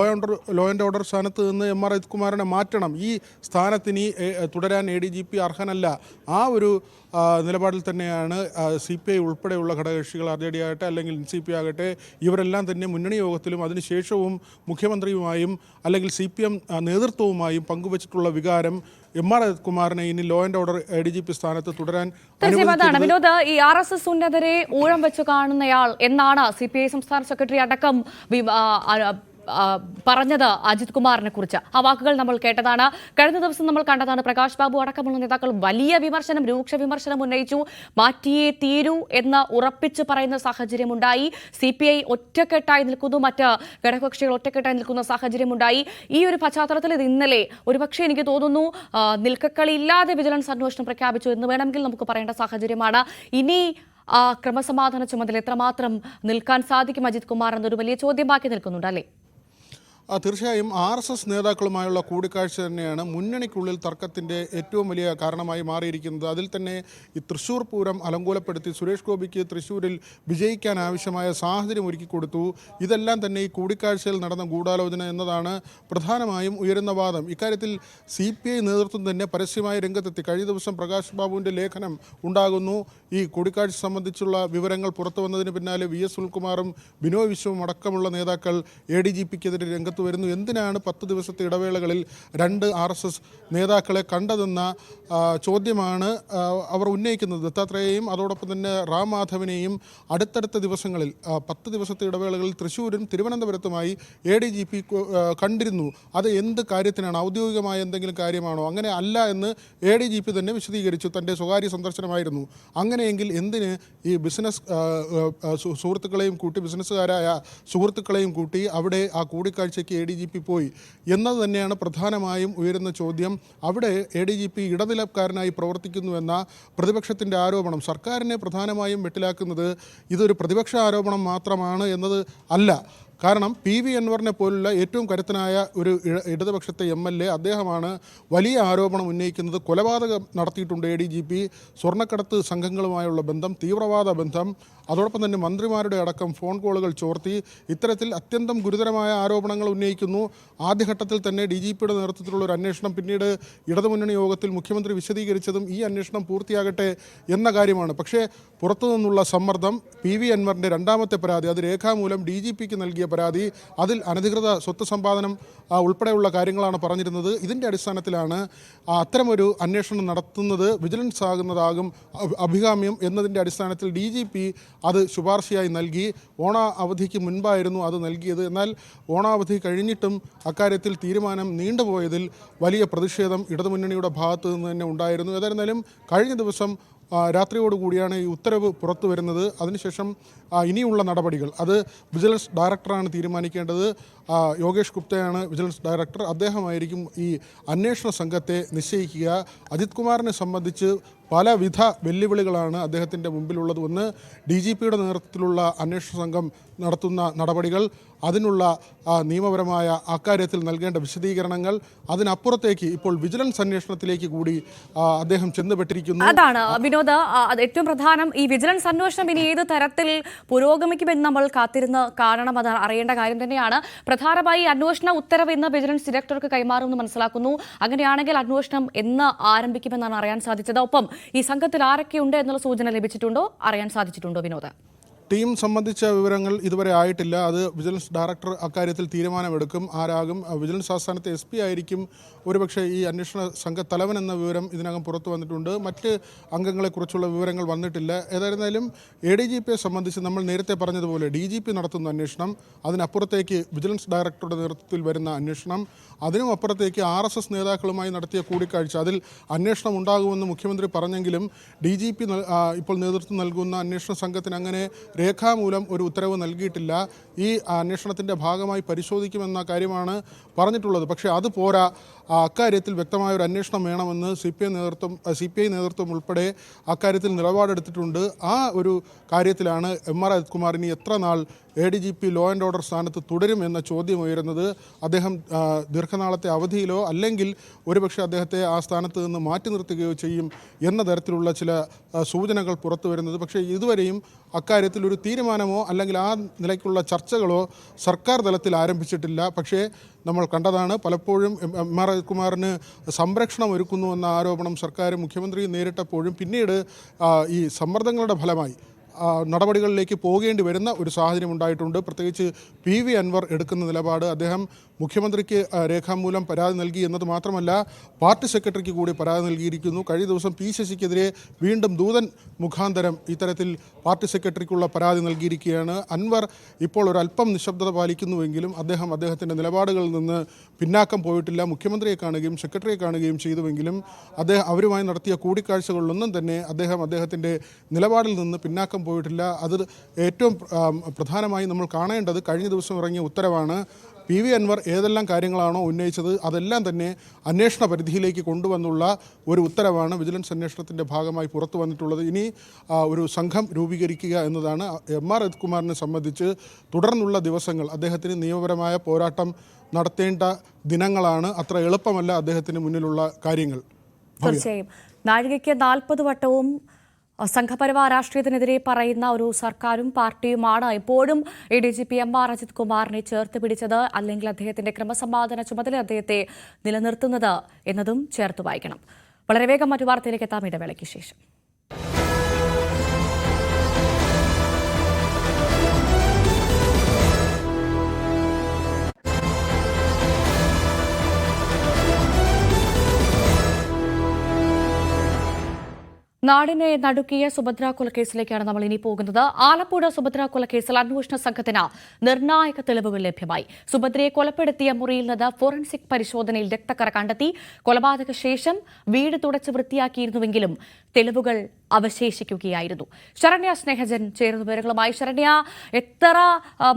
ആൻഡ് ഓർഡർ സ്ഥാനത്ത് നിന്ന് MR അജിത്കുമാറിനെ മാറ്റണം, ഈ സ്ഥാനത്തിന് തുടരാൻ ADGP അർഹനല്ല, ആ ഒരു നിലപാടിൽ തന്നെയാണ് CPI ഉൾപ്പെടെയുള്ള ഘടകകക്ഷികൾ, RJD ആകട്ടെ അല്ലെങ്കിൽ NCP ആകട്ടെ, ഇവരെല്ലാം തന്നെ മുന്നണി യോഗത്തിലും അതിനുശേഷവും മുഖ്യമന്ത്രിയുമായും അല്ലെങ്കിൽ CPM നേതൃത്വവുമായും പങ്കുവച്ചിട്ടുള്ള വികാരം MR അജിത്കുമാറിനെ ഇനി ലോ ആൻഡ് ഓർഡർ ADGP സ്ഥാനത്ത് തുടരാൻ വിനോദ്, ഈ RSS ഉന്നതരെ ഊഴം വെച്ച് കാണുന്നയാൾ എന്നാണ് CPI സംസ്ഥാന സെക്രട്ടറി അടക്കം പറഞ്ഞത് അജിത് കുമാറിനെ കുറിച്ച്. ആ വാക്കുകൾ നമ്മൾ കേട്ടതാണ്. കഴിഞ്ഞ ദിവസം നമ്മൾ കണ്ടതാണ്. പ്രകാശ് ബാബു അടക്കമുള്ള നേതാക്കൾ വലിയ വിമർശനം, രൂക്ഷ വിമർശനം ഉന്നയിച്ചു. മാറ്റിയേ തീരൂ എന്ന് ഉറപ്പിച്ച് പറയുന്ന സാഹചര്യമുണ്ടായി. CPI ഒറ്റക്കെട്ടായി നിൽക്കുന്നു, മറ്റ് ഘടകകക്ഷികൾ ഒറ്റക്കെട്ടായി നിൽക്കുന്ന സാഹചര്യമുണ്ടായി. ഈ ഒരു പശ്ചാത്തലത്തിൽ ഇത് ഇന്നലെ ഒരുപക്ഷെ എനിക്ക് തോന്നുന്നു നിൽക്കക്കളിയില്ലാതെ വിജിലൻസ് അന്വേഷണം പ്രഖ്യാപിച്ചു എന്ന് വേണമെങ്കിൽ നമുക്ക് പറയേണ്ട സാഹചര്യമാണ്. ഇനി ക്രമസമാധാന ചുമതല എത്രമാത്രം നിൽക്കാൻ സാധിക്കും അജിത് കുമാർ എന്നൊരു വലിയ ചോദ്യം ബാക്കി നിൽക്കുന്നുണ്ട് അല്ലേ? തീർച്ചയായും RSS നേതാക്കളുമായുള്ള കൂടിക്കാഴ്ച തന്നെയാണ് മുന്നണിക്കുള്ളിൽ തർക്കത്തിൻ്റെ ഏറ്റവും വലിയ കാരണമായി മാറിയിരിക്കുന്നത്. അതിൽ തന്നെ ഈ തൃശ്ശൂർ പൂരം അലങ്കോലപ്പെടുത്തി സുരേഷ് ഗോപിക്ക് തൃശ്ശൂരിൽ വിജയിക്കാൻ ആവശ്യമായ സാഹചര്യം ഒരുക്കി കൊടുത്തു. ഇതെല്ലാം തന്നെ ഈ കൂടിക്കാഴ്ചയിൽ നടന്ന ഗൂഢാലോചന എന്നതാണ് പ്രധാനമായും ഉയരുന്ന വാദം. ഇക്കാര്യത്തിൽ CPI നേതൃത്വം തന്നെ പരസ്യമായ രംഗത്തെത്തി. കഴിഞ്ഞ ദിവസം പ്രകാശ് ബാബുവിൻ്റെ ലേഖനം ഉണ്ടാകുന്നു. ഈ കൂടിക്കാഴ്ച സംബന്ധിച്ചുള്ള വിവരങ്ങൾ പുറത്തു വന്നതിന് പിന്നാലെ VS സുനിൽകുമാറും ബിനോയ് വിശ്വവും അടക്കമുള്ള നേതാക്കൾ ADGPക്കെതിരെ രംഗത്ത് വരുന്നു. എന്തിനാണ് 10 ദിവസത്തെ ഇടവേളകളിൽ 2 RSS നേതാക്കളെ കണ്ടതെന്ന ചോദ്യമാണ് അവർ ഉന്നയിക്കുന്നത്. ദത്താത്രേയെയും അതോടൊപ്പം തന്നെ റാം മാധവനെയും അടുത്തടുത്ത ദിവസങ്ങളിൽ 10 ദിവസത്തെ ഇടവേളകളിൽ തൃശ്ശൂരും തിരുവനന്തപുരത്തുമായി ADGP കണ്ടിരുന്നു. അത് എന്ത് കാര്യത്തിനാണ്? ഔദ്യോഗികമായ എന്തെങ്കിലും കാര്യമാണോ? അങ്ങനെ അല്ല എന്ന് ADGP തന്നെ വിശദീകരിച്ചു. തൻ്റെ സ്വകാര്യ സന്ദർശനമായിരുന്നു. അങ്ങനെയെങ്കിൽ എന്തിന് ഈ ബിസിനസ് സുഹൃത്തുക്കളെയും കൂട്ടി, ബിസിനസ്സുകാരായ സുഹൃത്തുക്കളെയും കൂട്ടി അവിടെ ആ കൂടിക്കാഴ്ചയ്ക്ക് ADGP പോയി എന്നത് തന്നെയാണ് പ്രധാനമായും ഉയരുന്ന ചോദ്യം. അവിടെ ADGP ഇടനിലക്കാരനായി പ്രവർത്തിക്കുന്നുവെന്ന പ്രതിപക്ഷത്തിൻ്റെ ആരോപണം സർക്കാരിനെ പ്രധാനമായും വെട്ടിലാക്കുന്നത് ഇതൊരു പ്രതിപക്ഷ ആരോപണം മാത്രമാണ് എന്നത് അല്ല. കാരണം PV അൻവറിനെ പോലുള്ള ഏറ്റവും കരുത്തനായ ഒരു ഇടതുപക്ഷത്തെ MLA അദ്ദേഹമാണ് വലിയ ആരോപണം ഉന്നയിക്കുന്നത്. കൊലപാതകം നടത്തിയിട്ടുണ്ട് ADGP, സ്വർണ്ണക്കടത്ത് സംഘങ്ങളുമായുള്ള ബന്ധം, തീവ്രവാദ ബന്ധം, അതോടൊപ്പം തന്നെ മന്ത്രിമാരുടെ അടക്കം ഫോൺ കോളുകൾ ചോർത്തി, ഇത്തരത്തിൽ അത്യന്തം ഗുരുതരമായ ആരോപണങ്ങൾ ഉന്നയിക്കുന്നു. ആദ്യഘട്ടത്തിൽ തന്നെ DGPയുടെ നേതൃത്വത്തിലുള്ള ഒരു അന്വേഷണം പിന്നീട് ഇടതുമുന്നണി യോഗത്തിൽ മുഖ്യമന്ത്രി വിശദീകരിച്ചതും ഈ അന്വേഷണം പൂർത്തിയാകട്ടെ എന്ന കാര്യമാണ്. പക്ഷേ പുറത്തു നിന്നുള്ള സമ്മർദ്ദം, PV അൻവറിൻ്റെ രണ്ടാമത്തെ പരാതി, അത് രേഖാമൂലം DGPക്ക് നൽകിയ പരാതി, അതിൽ അനധികൃത സ്വത്ത് സമ്പാദനം ഉൾപ്പെടെയുള്ള കാര്യങ്ങളാണ് പറഞ്ഞിരുന്നത്. ഇതിൻ്റെ അടിസ്ഥാനത്തിലാണ് അത്തരമൊരു അന്വേഷണം നടത്തുന്നത് വിജിലൻസ് ആകുന്നതാകും അഭികാമ്യം എന്നതിൻ്റെ അടിസ്ഥാനത്തിൽ DGP അത് ശുപാർശയായി നൽകി. ഓണ അവധിക്ക് മുൻപായിരുന്നു അത് നൽകിയത്. എന്നാൽ ഓണാവധി കഴിഞ്ഞിട്ടും അക്കാര്യത്തിൽ തീരുമാനം നീണ്ടുപോയതിൽ വലിയ പ്രതിഷേധം ഇടതുമുന്നണിയുടെ ഭാഗത്തു നിന്ന് തന്നെ ഉണ്ടായിരുന്നു. ഏതായിരുന്നാലും കഴിഞ്ഞ ദിവസം രാത്രിയോടുകൂടിയാണ് ഈ ഉത്തരവ് പുറത്തു വരുന്നത്. അതിനുശേഷം ഇനിയുള്ള നടപടികൾ അത് വിജിലൻസ് ഡയറക്ടറാണ് തീരുമാനിക്കേണ്ടത്. യോഗേഷ് ഗുപ്തയാണ് വിജിലൻസ് ഡയറക്ടർ. അദ്ദേഹമായിരിക്കും ഈ അന്വേഷണ സംഘത്തെ നിശ്ചയിക്കുക. അജിത് കുമാറിനെ സംബന്ധിച്ച് പലവിധ വെല്ലുവിളികളാണ് അദ്ദേഹത്തിൻ്റെ മുമ്പിലുള്ളത്. ഒന്ന്, DGPയുടെ നേതൃത്വത്തിലുള്ള അന്വേഷണ സംഘം നടത്തുന്ന നടപടികൾ, അതിനുള്ള നിയമപരമായ അക്കാര്യത്തിൽ നൽകേണ്ട വിശദീകരണങ്ങൾ, അതിനപ്പുറത്തേക്ക് ഇപ്പോൾ വിജിലൻസ് അന്വേഷണത്തിലേക്ക് കൂടി അദ്ദേഹം ചെന്നുപെട്ടിരിക്കുന്നു. അതാണ് വിനോദ്, ഏറ്റവും പ്രധാനം. ഈ വിജിലൻസ് അന്വേഷണം ഇനി ഏത് തരത്തിൽ പുരോഗമിക്കുമെന്ന് നമ്മൾ കാത്തിരുന്ന് കാണണം. അത് അറിയേണ്ട കാര്യം തന്നെയാണ്. പ്രധാനമായി അന്വേഷണ ഉത്തരവ് ഇന്ന് വിജിലൻസ് ഡയറക്ടർക്ക് കൈമാറുമെന്ന് മനസ്സിലാക്കുന്നു. അങ്ങനെയാണെങ്കിൽ അന്വേഷണം എന്ന് ആരംഭിക്കുമെന്നാണ് അറിയാൻ സാധിച്ചത്. ഒപ്പം ഈ സംഘത്തിൽ ആരൊക്കെയുണ്ട് എന്നുള്ള സൂചന ലഭിച്ചിട്ടുണ്ടോ, അറിയാൻ സാധിച്ചിട്ടുണ്ടോ വിനോദ്? ടീം സംബന്ധിച്ച വിവരങ്ങൾ ഇതുവരെ ആയിട്ടില്ല. അത് വിജിലൻസ് ഡയറക്ടർ അക്കാര്യത്തിൽ തീരുമാനമെടുക്കും. ആരാകും വിജിലൻസ് ആസ്ഥാനത്തെ SP ആയിരിക്കും ഒരുപക്ഷെ ഈ അന്വേഷണ സംഘത്തലവൻ എന്ന വിവരം ഇതിനകം പുറത്തു വന്നിട്ടുണ്ട്. മറ്റ് അംഗങ്ങളെക്കുറിച്ചുള്ള വിവരങ്ങൾ വന്നിട്ടില്ല. ഏതായിരുന്നാലും ADGPയെ സംബന്ധിച്ച് നമ്മൾ നേരത്തെ പറഞ്ഞതുപോലെ DGP നടത്തുന്ന അന്വേഷണം, അതിനപ്പുറത്തേക്ക് വിജിലൻസ് ഡയറക്ടറുടെ നേതൃത്വത്തിൽ വരുന്ന അന്വേഷണം, അതിനും അപ്പുറത്തേക്ക് RSS നേതാക്കളുമായി നടത്തിയ കൂടിക്കാഴ്ച, അതിൽ അന്വേഷണം ഉണ്ടാകുമെന്ന് മുഖ്യമന്ത്രി പറഞ്ഞെങ്കിലും DGP ഇപ്പോൾ നേതൃത്വം നൽകുന്ന അന്വേഷണ സംഘത്തിന് അങ്ങനെ രേഖാമൂലം ഒരു ഉത്തരവ് നൽകിയിട്ടില്ല. ഈ അന്വേഷണത്തിൻ്റെ ഭാഗമായി പരിശോധിക്കുമെന്ന കാര്യമാണ് പറഞ്ഞിട്ടുള്ളത്. പക്ഷേ അത് പോരാ, അക്കാര്യത്തിൽ വ്യക്തമായ ഒരു അന്വേഷണം വേണമെന്ന് CPI നേതൃത്വം ഉൾപ്പെടെ അക്കാര്യത്തിൽ നിലപാടെടുത്തിട്ടുണ്ട്. ആ ഒരു കാര്യത്തിലാണ് MR അജിത് കുമാർ ഇനി എത്ര നാൾ ADGP ലോ ആൻഡ് ഓർഡർ സ്ഥാനത്ത് തുടരും എന്ന ചോദ്യം ഉയരുന്നത്. അദ്ദേഹം ദീർഘനാളത്തെ അവധിയിലോ അല്ലെങ്കിൽ ഒരുപക്ഷെ അദ്ദേഹത്തെ ആ സ്ഥാനത്ത് നിന്ന് മാറ്റി നിർത്തുകയോ ചെയ്യും എന്ന തരത്തിലുള്ള ചില സൂചനകൾ പുറത്തു വരുന്നത്. പക്ഷേ ഇതുവരെയും അക്കാര്യത്തിൽ ഒരു തീരുമാനമോ അല്ലെങ്കിൽ ആ നിലയ്ക്കുള്ള ചർച്ചകളോ സർക്കാർ തലത്തിൽ ആരംഭിച്ചിട്ടില്ല. പക്ഷേ നമ്മൾ കണ്ടതാണ്, പലപ്പോഴും MR അജിത് കുമാറിന് സംരക്ഷണം ഒരുക്കുന്നു എന്ന ആരോപണം സർക്കാരും മുഖ്യമന്ത്രിയും നേരിട്ടപ്പോഴും പിന്നീട് ഈ സമ്മർദ്ദങ്ങളുടെ ഫലമായി നടപടികളിലേക്ക് പോകേണ്ടി വരുന്ന ഒരു സാഹചര്യം ഉണ്ടായിട്ടുണ്ട്. പ്രത്യേകിച്ച് PV അൻവർ എടുക്കുന്ന നിലപാട്, അദ്ദേഹം മുഖ്യമന്ത്രിക്ക് രേഖാമൂലം പരാതി നൽകി എന്നത് മാത്രമല്ല പാർട്ടി സെക്രട്ടറിക്ക് കൂടി പരാതി നൽകിയിരിക്കുന്നു. കഴിഞ്ഞ ദിവസം P ശശിക്കെതിരെ വീണ്ടും ദൂതൻ മുഖാന്തരം ഇത്തരത്തിൽ പാർട്ടി സെക്രട്ടറിക്കുള്ള പരാതി നൽകിയിരിക്കുകയാണ്. അൻവർ ഇപ്പോൾ ഒരല്പം നിശബ്ദത പാലിക്കുന്നുവെങ്കിലും അദ്ദേഹത്തിൻ്റെ നിലപാടുകളിൽ നിന്ന് പിന്നാക്കം പോയിട്ടില്ല. മുഖ്യമന്ത്രിയെ കാണുകയും സെക്രട്ടറിയെ കാണുകയും ചെയ്തുവെങ്കിലും അവരുമായി നടത്തിയ കൂടിക്കാഴ്ചകളിലൊന്നും തന്നെ അദ്ദേഹത്തിൻ്റെ നിലപാടിൽ നിന്ന് പിന്നാക്കം പോയിട്ടില്ല. അത് ഏറ്റവും പ്രധാനമായി നമ്മൾ കാണേണ്ടത് കഴിഞ്ഞ ദിവസം ഇറങ്ങിയ ഉത്തരവാണ്. PV അൻവർ ഏതെല്ലാം കാര്യങ്ങളാണോ ഉന്നയിച്ചത് അതെല്ലാം തന്നെ അന്വേഷണ പരിധിയിലേക്ക് കൊണ്ടുവന്നുള്ള ഒരു ഉത്തരവാണ് വിജിലൻസ് അന്വേഷണത്തിൻ്റെ ഭാഗമായി പുറത്തു വന്നിട്ടുള്ളത്. ഇനി ഒരു സംഘം രൂപീകരിക്കുക എന്നതാണ് MR അജിത് കുമാറിനെ സംബന്ധിച്ച് തുടർന്നുള്ള ദിവസങ്ങൾ. അദ്ദേഹത്തിന് നിയമപരമായ പോരാട്ടം നടത്തേണ്ട ദിനങ്ങളാണ്. അത്ര എളുപ്പമല്ല അദ്ദേഹത്തിന് മുന്നിലുള്ള കാര്യങ്ങൾ. തീർച്ചയായും നാഴികയ്ക്ക് 40 വട്ടവും സംഘപരിവാർ രാഷ്ട്രീയത്തിനെതിരെ പറയുന്ന ഒരു സർക്കാരും പാർട്ടിയുമാണ് ഇപ്പോഴും ADGP MR അജിത് കുമാറിനെ ചേർത്ത് പിടിച്ചത്, അല്ലെങ്കിൽ അദ്ദേഹത്തിന്റെ ക്രമസമാധാന ചുമതല അദ്ദേഹത്തെ നിലനിർത്തുന്നത് എന്നതും ചേർത്ത് വായിക്കണം. വളരെ വേഗം മറ്റു വാർത്തയിലേക്ക് എത്താം ഇടവേളയ്ക്ക് ശേഷം. നാടിനെ നടുക്കിയ സുഭദ്ര കൊലക്കേസിലേക്കാണ് നമ്മൾ ഇനി പോകുന്നത്. ആലപ്പുഴ സുഭദ്ര കൊലക്കേസിൽ അന്വേഷണ സംഘത്തിന് നിർണായക തെളിവുകൾ ലഭ്യമായി. സുഭദ്രയെ കൊലപ്പെടുത്തിയ മുറിയിൽ നിന്ന് ഫോറൻസിക് പരിശോധനയിൽ രക്തക്കറ കണ്ടെത്തി. കൊലപാതക ശേഷം വീട് തുടച്ച് വൃത്തിയാക്കിയിരുന്നുവെങ്കിലും തെളിവുകൾ അവശേഷിക്കുകയായിരുന്നു. ശരണ്യ സ്നേഹജൻ ചേരുന്ന വിവരങ്ങളുമായി. ശരണ്യ, എത്ര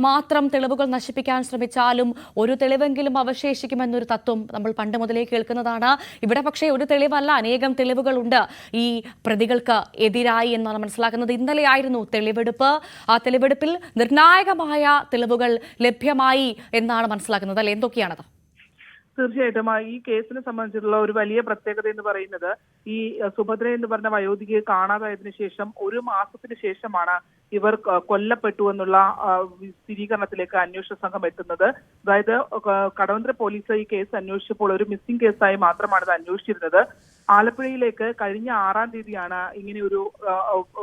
മാത്രം തെളിവുകൾ നശിപ്പിക്കാൻ ശ്രമിച്ചാലും ഒരു തെളിവെങ്കിലും അവശേഷിക്കുമെന്നൊരു തത്വം നമ്മൾ പണ്ട് മുതലേ കേൾക്കുന്നതാണ്. ഇവിടെ പക്ഷേ ഒരു തെളിവല്ല, അനേകം തെളിവുകളുണ്ട് ഈ പ്രതികൾക്ക് എതിരായി എന്നാണ് മനസ്സിലാക്കുന്നത്. ഇന്നലെയായിരുന്നു തെളിവെടുപ്പ്. ആ തെളിവെടുപ്പിൽ നിർണായകമായ തെളിവുകൾ ലഭ്യമായി എന്നാണ് മനസ്സിലാക്കുന്നത്. അല്ലെ, എന്തൊക്കെയാണത്? തീർച്ചയായിട്ടും ഈ കേസിനെ സംബന്ധിച്ചിട്ടുള്ള ഒരു വലിയ പ്രത്യേകത എന്ന് പറയുന്നത്, ഈ സുഭദ്ര എന്ന് പറഞ്ഞ വയോധികയെ കാണാതായതിനു ശേഷം 1 മാസത്തിന് ശേഷമാണ് ഇവർ കൊല്ലപ്പെട്ടു എന്നുള്ള സ്ഥിരീകരണത്തിലേക്ക് അന്വേഷണ സംഘം എത്തുന്നത്. അതായത് കടവന്ത്ര പോലീസ് ഈ കേസ് അന്വേഷിച്ചപ്പോൾ ഒരു മിസ്സിംഗ് കേസായി മാത്രമാണ് ഇത് അന്വേഷിച്ചിരുന്നത്. ആലപ്പുഴയിലേക്ക് കഴിഞ്ഞ 6-ാം തീയതിയാണ് ഇങ്ങനെ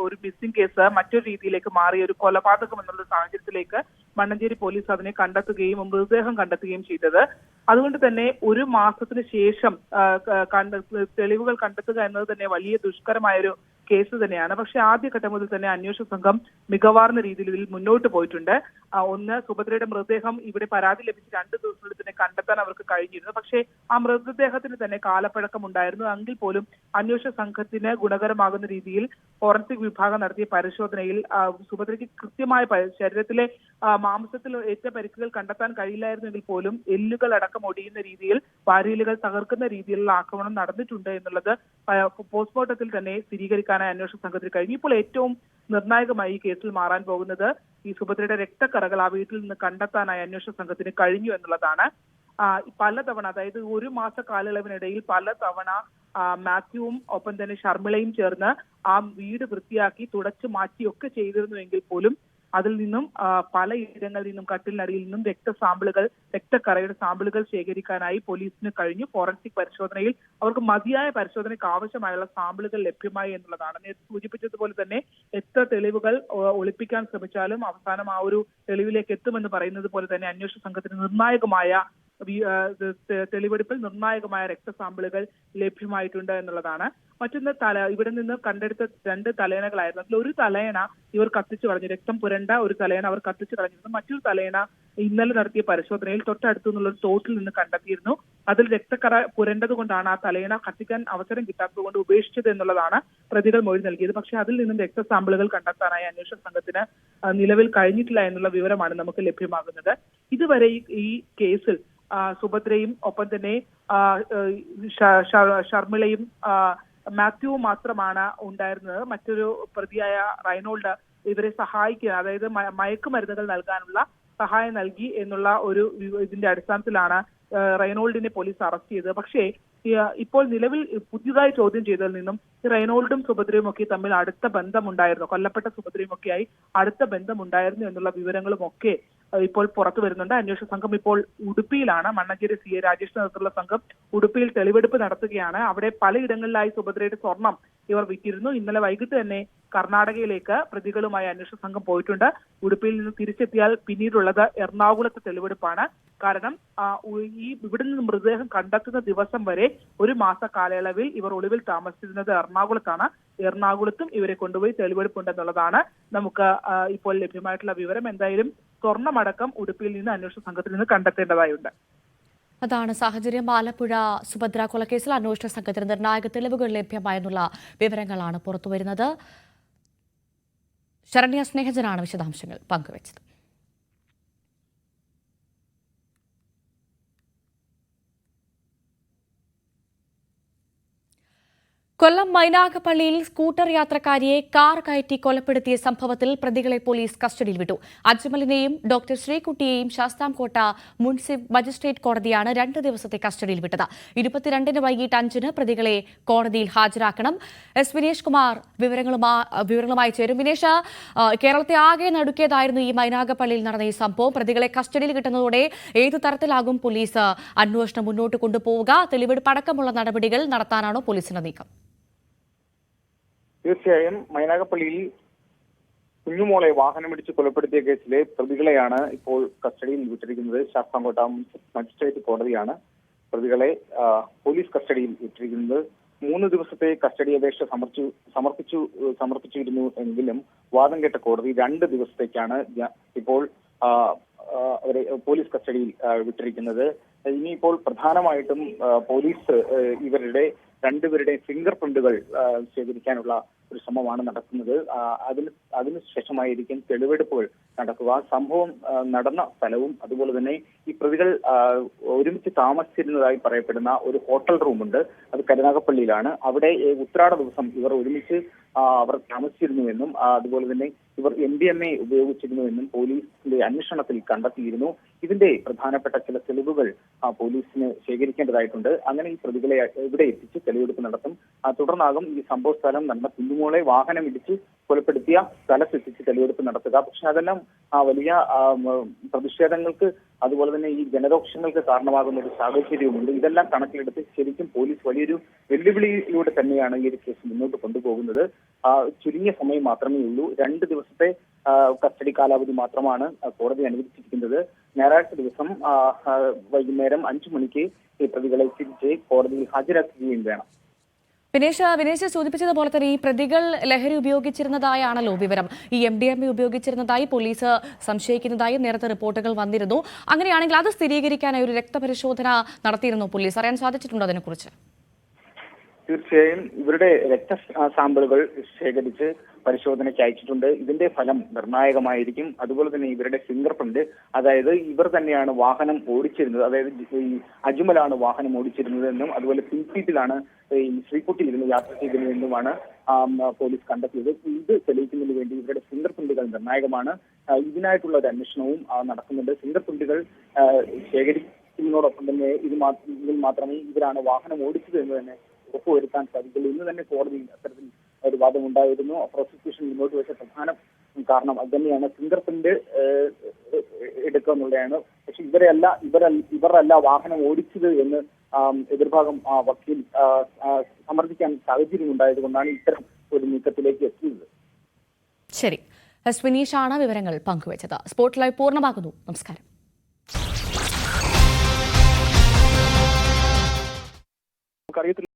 ഒരു മിസ്സിംഗ് കേസ് മറ്റൊരു രീതിയിലേക്ക് മാറിയ ഒരു കൊലപാതകം എന്നുള്ള സാഹചര്യത്തിലേക്ക് മണ്ണഞ്ചേരി പോലീസ് അതിനെ കണ്ടെത്തുകയും മൃതദേഹം കണ്ടെത്തുകയും ചെയ്തത്. അതുകൊണ്ട് തന്നെ 1 മാസത്തിന് ശേഷം തെളിവുകൾ കണ്ടെത്തുക എന്നത് തന്നെ വലിയ ദുഷ്കരമായൊരു കേസ് തന്നെയാണ്. പക്ഷെ ആദ്യഘട്ടം മുതൽ തന്നെ അന്വേഷണ സംഘം മികവാർന്ന രീതിയിൽ ഇതിൽ മുന്നോട്ട് പോയിട്ടുണ്ട്. ഒന്ന്, സുഭദ്രയുടെ മൃതദേഹം ഇവിടെ പരാതി ലഭിച്ച് 2 ദിവസത്തിനുള്ളിൽ തന്നെ കണ്ടെത്താൻ അവർക്ക് കഴിഞ്ഞിരുന്നു. പക്ഷേ ആ മൃതദേഹത്തിന് തന്നെ കാലപ്പഴക്കം ഉണ്ടായിരുന്നു. എങ്കിൽ പോലും അന്വേഷണ സംഘത്തിന് ഗുണകരമാകുന്ന രീതിയിൽ ഫോറൻസിക് വിഭാഗം നടത്തിയ പരിശോധനയിൽ സുഭദ്രയ്ക്ക് കൃത്യമായ ശരീരത്തിലെ മാംസത്തിൽ ഏറ്റ പരിക്കുകൾ കണ്ടെത്താൻ കഴിയില്ലായിരുന്നെങ്കിൽ പോലും എല്ലുകൾ അടക്കം ഒടിയുന്ന രീതിയിൽ വാരിയലുകൾ തകർക്കുന്ന രീതിയിലുള്ള ആക്രമണം നടന്നിട്ടുണ്ട് എന്നുള്ളത് പോസ്റ്റ്മോർട്ടത്തിൽ തന്നെ സ്ഥിരീകരിക്കാനായി അന്വേഷണ സംഘത്തിന് കഴിഞ്ഞു. ഇപ്പോൾ ഏറ്റവും നിർണായകമായി ഈ കേസിൽ മാറാൻ പോകുന്നത്. ഈ സുഭദ്രയുടെ രക്തക്കറകൾ ആ വീട്ടിൽ നിന്ന് കണ്ടെത്താനായി അന്വേഷണ സംഘത്തിന് കഴിഞ്ഞു എന്നുള്ളതാണ്. പലതവണ, അതായത് ഒരു മാസ കാലയളവിനിടയിൽ പലതവണ മാത്യുവും ഒപ്പം തന്നെ ഷർമിളയും ചേർന്ന് ആ വീട് വൃത്തിയാക്കി തുടച്ചു മാറ്റിയൊക്കെ ചെയ്തിരുന്നുവെങ്കിൽ പോലും അതിൽ നിന്നും പലയിടങ്ങളിൽ നിന്നും കട്ടിലിനടിയിൽ നിന്നും രക്തക്കറയുടെ സാമ്പിളുകൾ ശേഖരിക്കാനായി പോലീസിന് കഴിഞ്ഞു. ഫോറൻസിക് പരിശോധനയിൽ അവർക്ക് മതിയായ പരിശോധനയ്ക്ക് ആവശ്യമായുള്ള സാമ്പിളുകൾ ലഭ്യമായി എന്നുള്ളതാണ്. നേരത്തെ സൂചിപ്പിച്ചതുപോലെ തന്നെ എത്ര തെളിവുകൾ ഒളിപ്പിക്കാൻ ശ്രമിച്ചാലും അവസാനം ആ ഒരു തെളിവിലേക്ക് എത്തുമെന്ന് പറയുന്നത് പോലെ തന്നെ അന്വേഷണ സംഘത്തിന് നിർണായകമായ തെളിവെടുപ്പിൽ നിർണായകമായ രക്തസാമ്പിളുകൾ ലഭ്യമായിട്ടുണ്ട് എന്നുള്ളതാണ്. മറ്റൊന്ന് ഇവിടെ നിന്ന് കണ്ടെടുത്ത 2 തലയണകളായിരുന്നു. അതിൽ ഒരു തലയണ ഇവർ കത്തിച്ചു കളഞ്ഞു. രക്തം പുരണ്ട ഒരു തലയണ അവർ കത്തിച്ചു കളഞ്ഞിരുന്നു. മറ്റൊരു തലയണ ഇന്നലെ നടത്തിയ പരിശോധനയിൽ തൊട്ടടുത്തു നിന്നുള്ള ഒരു തോട്ടിൽ നിന്ന് കണ്ടെത്തിയിരുന്നു. അതിൽ രക്തക്കറ പുരണ്ടത് കൊണ്ടാണ് ആ തലയണ കത്തിക്കാൻ അവസരം കിട്ടാത്തതുകൊണ്ട് ഉപേക്ഷിച്ചത് എന്നുള്ളതാണ് പ്രതികൾ മൊഴി നൽകിയത്. പക്ഷേ അതിൽ നിന്നും രക്തസാമ്പിളുകൾ കണ്ടെത്താനായി അന്വേഷണ സംഘത്തിന് നിലവിൽ കഴിഞ്ഞിട്ടില്ല എന്നുള്ള വിവരമാണ് നമുക്ക് ലഭ്യമാകുന്നത്. ഇതുവരെ ഈ കേസിൽ സുഭദ്രയും ഒപ്പം തന്നെ ഷർമിളയും മാത്യുവും മാത്രമാണ് ഉണ്ടായിരുന്നത്. മറ്റൊരു പ്രതിയായ റൈനോൾഡ് ഇവരെ സഹായിക്കുക, അതായത് മയക്കുമരുന്നുകൾ നൽകാനുള്ള സഹായം നൽകി എന്നുള്ള ഒരു ഇതിന്റെ അടിസ്ഥാനത്തിലാണ് റൈനോൾഡിനെ പോലീസ് അറസ്റ്റ് ചെയ്തത്. പക്ഷേ ഇപ്പോൾ നിലവിൽ പുതിയതായി ചോദ്യം ചെയ്തതിൽ നിന്നും റൈനോൾഡും സുഭദ്രയും ഒക്കെ തമ്മിൽ അടുത്ത ബന്ധമുണ്ടായിരുന്നു, കൊല്ലപ്പെട്ട സുഭദ്രയും ഒക്കെയായി അടുത്ത ബന്ധമുണ്ടായിരുന്നു എന്നുള്ള വിവരങ്ങളും ഒക്കെ ഇപ്പോൾ പുറത്തു വരുന്നുണ്ട്. അന്വേഷണ സംഘം ഇപ്പോൾ ഉടുപ്പിയിലാണ്. മണ്ണഞ്ചേരി CA രാജേഷ് നേതൃത്വത്തിലുള്ള സംഘം ഉടുപ്പിയിൽ തെളിവെടുപ്പ് നടത്തുകയാണ്. അവിടെ പലയിടങ്ങളിലായി സുഭദ്രയുടെ സ്വർണം ഇവർ വിറ്റിരുന്നു. ഇന്നലെ വൈകിട്ട് തന്നെ കർണാടകയിലേക്ക് പ്രതികളുമായി അന്വേഷണ സംഘം പോയിട്ടുണ്ട്. ഉടുപ്പിയിൽ നിന്ന് തിരിച്ചെത്തിയാൽ പിന്നീടുള്ളത് എറണാകുളത്തെ തെളിവെടുപ്പാണ്. കാരണം ഇവിടെ നിന്ന് മൃതദേഹം കണ്ടെത്തുന്ന ദിവസം വരെ ഒരു മാസ കാലയളവിൽ ഇവർ ഒളിവിൽ താമസിച്ചിരുന്നത് എറണാകുളത്താണ്. എറണാകുളത്തും ഇവരെ കൊണ്ടുപോയി തെളിവെടുപ്പുണ്ടെന്നുള്ളതാണ് നമുക്ക് ഇപ്പോൾ ലഭ്യമായിട്ടുള്ള വിവരം. എന്തായാലും സ്വർണ്ണമടക്കം ഉടുപ്പിയിൽ നിന്ന് അന്വേഷണ സംഘത്തിൽ നിന്ന് കണ്ടെത്തേണ്ടതായുണ്ട്. അതാണ് സാഹചര്യം. ആലപ്പുഴ സുഭദ്ര കൊലക്കേസിൽ അന്വേഷണ സംഘത്തിന് നിർണായക തെളിവുകൾ ലഭ്യമായെന്നുള്ള വിവരങ്ങളാണ് പുറത്തുവരുന്നത്. ശരണ്യ സ്നേഹജനാണ് വിശദാംശങ്ങൾ പങ്കുവച്ചത്. കൊല്ലം മൈനാഗപ്പള്ളിയിൽ സ്കൂട്ടർ യാത്രക്കാരിയെ കാർ കയറ്റി കൊലപ്പെടുത്തിയ സംഭവത്തിൽ പ്രതികളെ പോലീസ് കസ്റ്റഡിയിൽ വിട്ടു. അജ്മലിനെയും ഡോക്ടർ ശ്രീകുട്ടിയെയും ശാസ്താംകോട്ട മുൻസിഫ് മജിസ്ട്രേറ്റ് കോടതിയാണ് 2 ദിവസത്തെ കസ്റ്റഡിയിൽ വിട്ടത്. 22 വൈകിട്ട് 5 പ്രതികളെ കോടതിയിൽ ഹാജരാക്കണം. എസ് വിനേഷ് കുമാർ വിവരങ്ങളുമായി ചേരും. വിനേഷ്, കേരളത്തെ ആകെ നടുക്കിയതായിരുന്നു ഈ മൈനാഗപ്പള്ളിയിൽ നടന്ന ഈ സംഭവം. പ്രതികളെ കസ്റ്റഡിയിൽ കിട്ടുന്നതോടെ ഏതു തരത്തിലാകും പോലീസ് അന്വേഷണം മുന്നോട്ട് കൊണ്ടുപോവുക? തെളിവെടുപ്പ് അടക്കമുള്ള നടപടികൾ നടത്താനാണോ പോലീസിന്റെ നീക്കം? തീർച്ചയായും മൈനാഗപ്പള്ളിയിൽ കുഞ്ഞുമോളെ വാഹനമിടിച്ച് കൊലപ്പെടുത്തിയ കേസിലെ പ്രതികളെയാണ് ഇപ്പോൾ കസ്റ്റഡിയിൽ വിട്ടിരിക്കുന്നത്. ശാസ്താംകോട്ട മജിസ്ട്രേറ്റ് കോടതിയാണ് പ്രതികളെ പോലീസ് കസ്റ്റഡിയിൽ വിട്ടിരിക്കുന്നത്. 3 ദിവസത്തെ കസ്റ്റഡി അപേക്ഷ സമർപ്പിച്ചിരുന്നു എങ്കിലും വാദം കേട്ട കോടതി 2 ദിവസത്തേക്കാണ് ഇപ്പോൾ അവരെ പോലീസ് കസ്റ്റഡിയിൽ വിട്ടിരിക്കുന്നത്. ഇനിയിപ്പോൾ പ്രധാനമായിട്ടും പോലീസ് ഇവരുടെ 2 പേരുടെയും ഫിംഗർ പ്രിന്റുകൾ ശേഖരിക്കാനുള്ള ഒരു ശ്രമമാണ് നടക്കുന്നത്. അതിനുശേഷമായിരിക്കും തെളിവെടുപ്പുകൾ നടക്കുക. സംഭവം നടന്ന സ്ഥലവും അതുപോലെ തന്നെ ഈ പ്രതികൾ ഒരുമിച്ച് താമസിച്ചിരുന്നതായി പറയപ്പെടുന്ന ഒരു ഹോട്ടൽ റൂമുണ്ട്. അത് കരുനാഗപ്പള്ളിയിലാണ്. അവിടെ ഉത്രാട ദിവസം ഇവർ ഒരുമിച്ച് അവർ താമസിച്ചിരുന്നുവെന്നും അതുപോലെ തന്നെ ഇവർ MDMA ഉപയോഗിച്ചിരുന്നുവെന്നും പോലീസിന്റെ അന്വേഷണത്തിൽ കണ്ടെത്തിയിരുന്നു. ഇതിന്റെ പ്രധാനപ്പെട്ട ചില തെളിവുകൾ പോലീസിന് ശേഖരിക്കേണ്ടതായിട്ടുണ്ട്. അങ്ങനെ ഈ പ്രതികളെ ഇവിടെ എത്തിച്ച് തെളിവെടുപ്പ് നടത്തും. തുടർന്നാകും ഈ സംഭവ സ്ഥലം നടന്ന കുഞ്ഞുമോളെ വാഹനം ഇടിച്ച് കൊലപ്പെടുത്തിയ സ്ഥലത്തെത്തിച്ച് തെളിവെടുപ്പ് നടത്തുക. പക്ഷെ അതെല്ലാം വലിയ പ്രതിഷേധങ്ങൾക്ക് അതുപോലെ തന്നെ ഈ ജനരോക്ഷങ്ങൾക്ക് കാരണമാകുന്ന ഒരു സാഹചര്യവുമുണ്ട്. ഇതെല്ലാം കണക്കിലെടുത്ത് ശരിക്കും പോലീസ് വലിയൊരു വെല്ലുവിളിയിലൂടെ തന്നെയാണ് ഈ ഒരു കേസ് മുന്നോട്ട് കൊണ്ടുപോകുന്നത്. ചുരുങ്ങിയ സമയം മാത്രമേ ഉള്ളൂ. 2 ദിവസത്തെ കസ്റ്റഡി കാലാവധി മാത്രമാണ് കോടതി അനുവദിച്ചിരിക്കുന്നത്. ഞായറാഴ്ച ദിവസം വൈകുന്നേരം 5 മണിക്ക് ഈ പ്രതികളെ തിരിച്ച് കോടതിയിൽ ഹാജരാക്കുകയും വേണം. വിനേഷ് സൂചിപ്പിച്ചതുപോലെ തന്നെ ഈ പ്രതികൾ ലഹരി ഉപയോഗിച്ചിരുന്നതായാണല്ലോ വിവരം. ഈ MDMA ഉപയോഗിച്ചിരുന്നതായി പോലീസ് സംശയിക്കുന്നതായി നേരത്തെ റിപ്പോർട്ടുകൾ വന്നിരുന്നു. അങ്ങനെയാണെങ്കിൽ അത് സ്ഥിരീകരിക്കാനായി ഒരു രക്തപരിശോധന നടത്തിയിരുന്നു പോലീസ്. അറിയാൻ സാധിച്ചിട്ടുണ്ടോ അതിനെക്കുറിച്ച്? തീർച്ചയായും ഇവരുടെ സാമ്പിളുകൾ ശേഖരിച്ച് പരിശോധനയ്ക്ക് അയച്ചിട്ടുണ്ട്. ഇതിന്റെ ഫലം നിർണായകമായിരിക്കും. അതുപോലെ തന്നെ ഇവരുടെ ഫിംഗർ പ്രിന്റ്, അതായത് ഇവർ തന്നെയാണ് വാഹനം ഓടിച്ചിരുന്നത്, അതായത് ഈ അജ്മലാണ് വാഹനം ഓടിച്ചിരുന്നതെന്നും അതുപോലെ പിൻസീറ്റിലാണ് ഈ ശ്രീകുട്ടിയിൽ യാത്ര ചെയ്തിരുന്നുവെന്നുമാണ് പോലീസ് കണ്ടെത്തിയത്. ഇത് തെളിയിക്കുന്നതിന് വേണ്ടി ഇവരുടെ ഫിംഗർ പ്രിന്റുകൾ നിർണായകമാണ്. ഇതിനായിട്ടുള്ള ഒരു അന്വേഷണവും നടക്കുന്നുണ്ട്. ഫിംഗർ പ്രിന്റുകൾ ശേഖരിക്കുന്നതോടൊപ്പം തന്നെ ഇതിൽ മാത്രമേ ഇവരാണ് വാഹനം ഓടിച്ചത് എന്ന് തന്നെ ഉറപ്പുവരുത്താൻ സാധിക്കുള്ളൂ. ഇന്ന് തന്നെ കോടതിയിൽ അത്തരത്തിൽ ഒരു വാദമുണ്ടായിരുന്നു. പ്രോസിക്യൂഷൻ മുന്നോട്ട് വെച്ച പ്രധാന കാരണം അത് തന്നെയാണ്, ഫിംഗർ പ്രിന്റ് എടുക്കുക എന്നുള്ളതാണ്. പക്ഷെ ഇവരല്ല വാഹനം ഓടിച്ചത് എന്ന് എതിർഭാഗം വക്കീൽ സമർത്ഥിക്കാൻ സാഹചര്യം ഉണ്ടായതുകൊണ്ടാണ് ഇത്തരം ഒരു നീക്കത്തിലേക്ക് എത്തിയത്. ശരി, വിനീഷാണ് വിവരങ്ങൾ പങ്കുവച്ചത്. സ്പോട്ട് ലൈവ് പൂർണ്ണമാകുന്നു. നമസ്കാരം.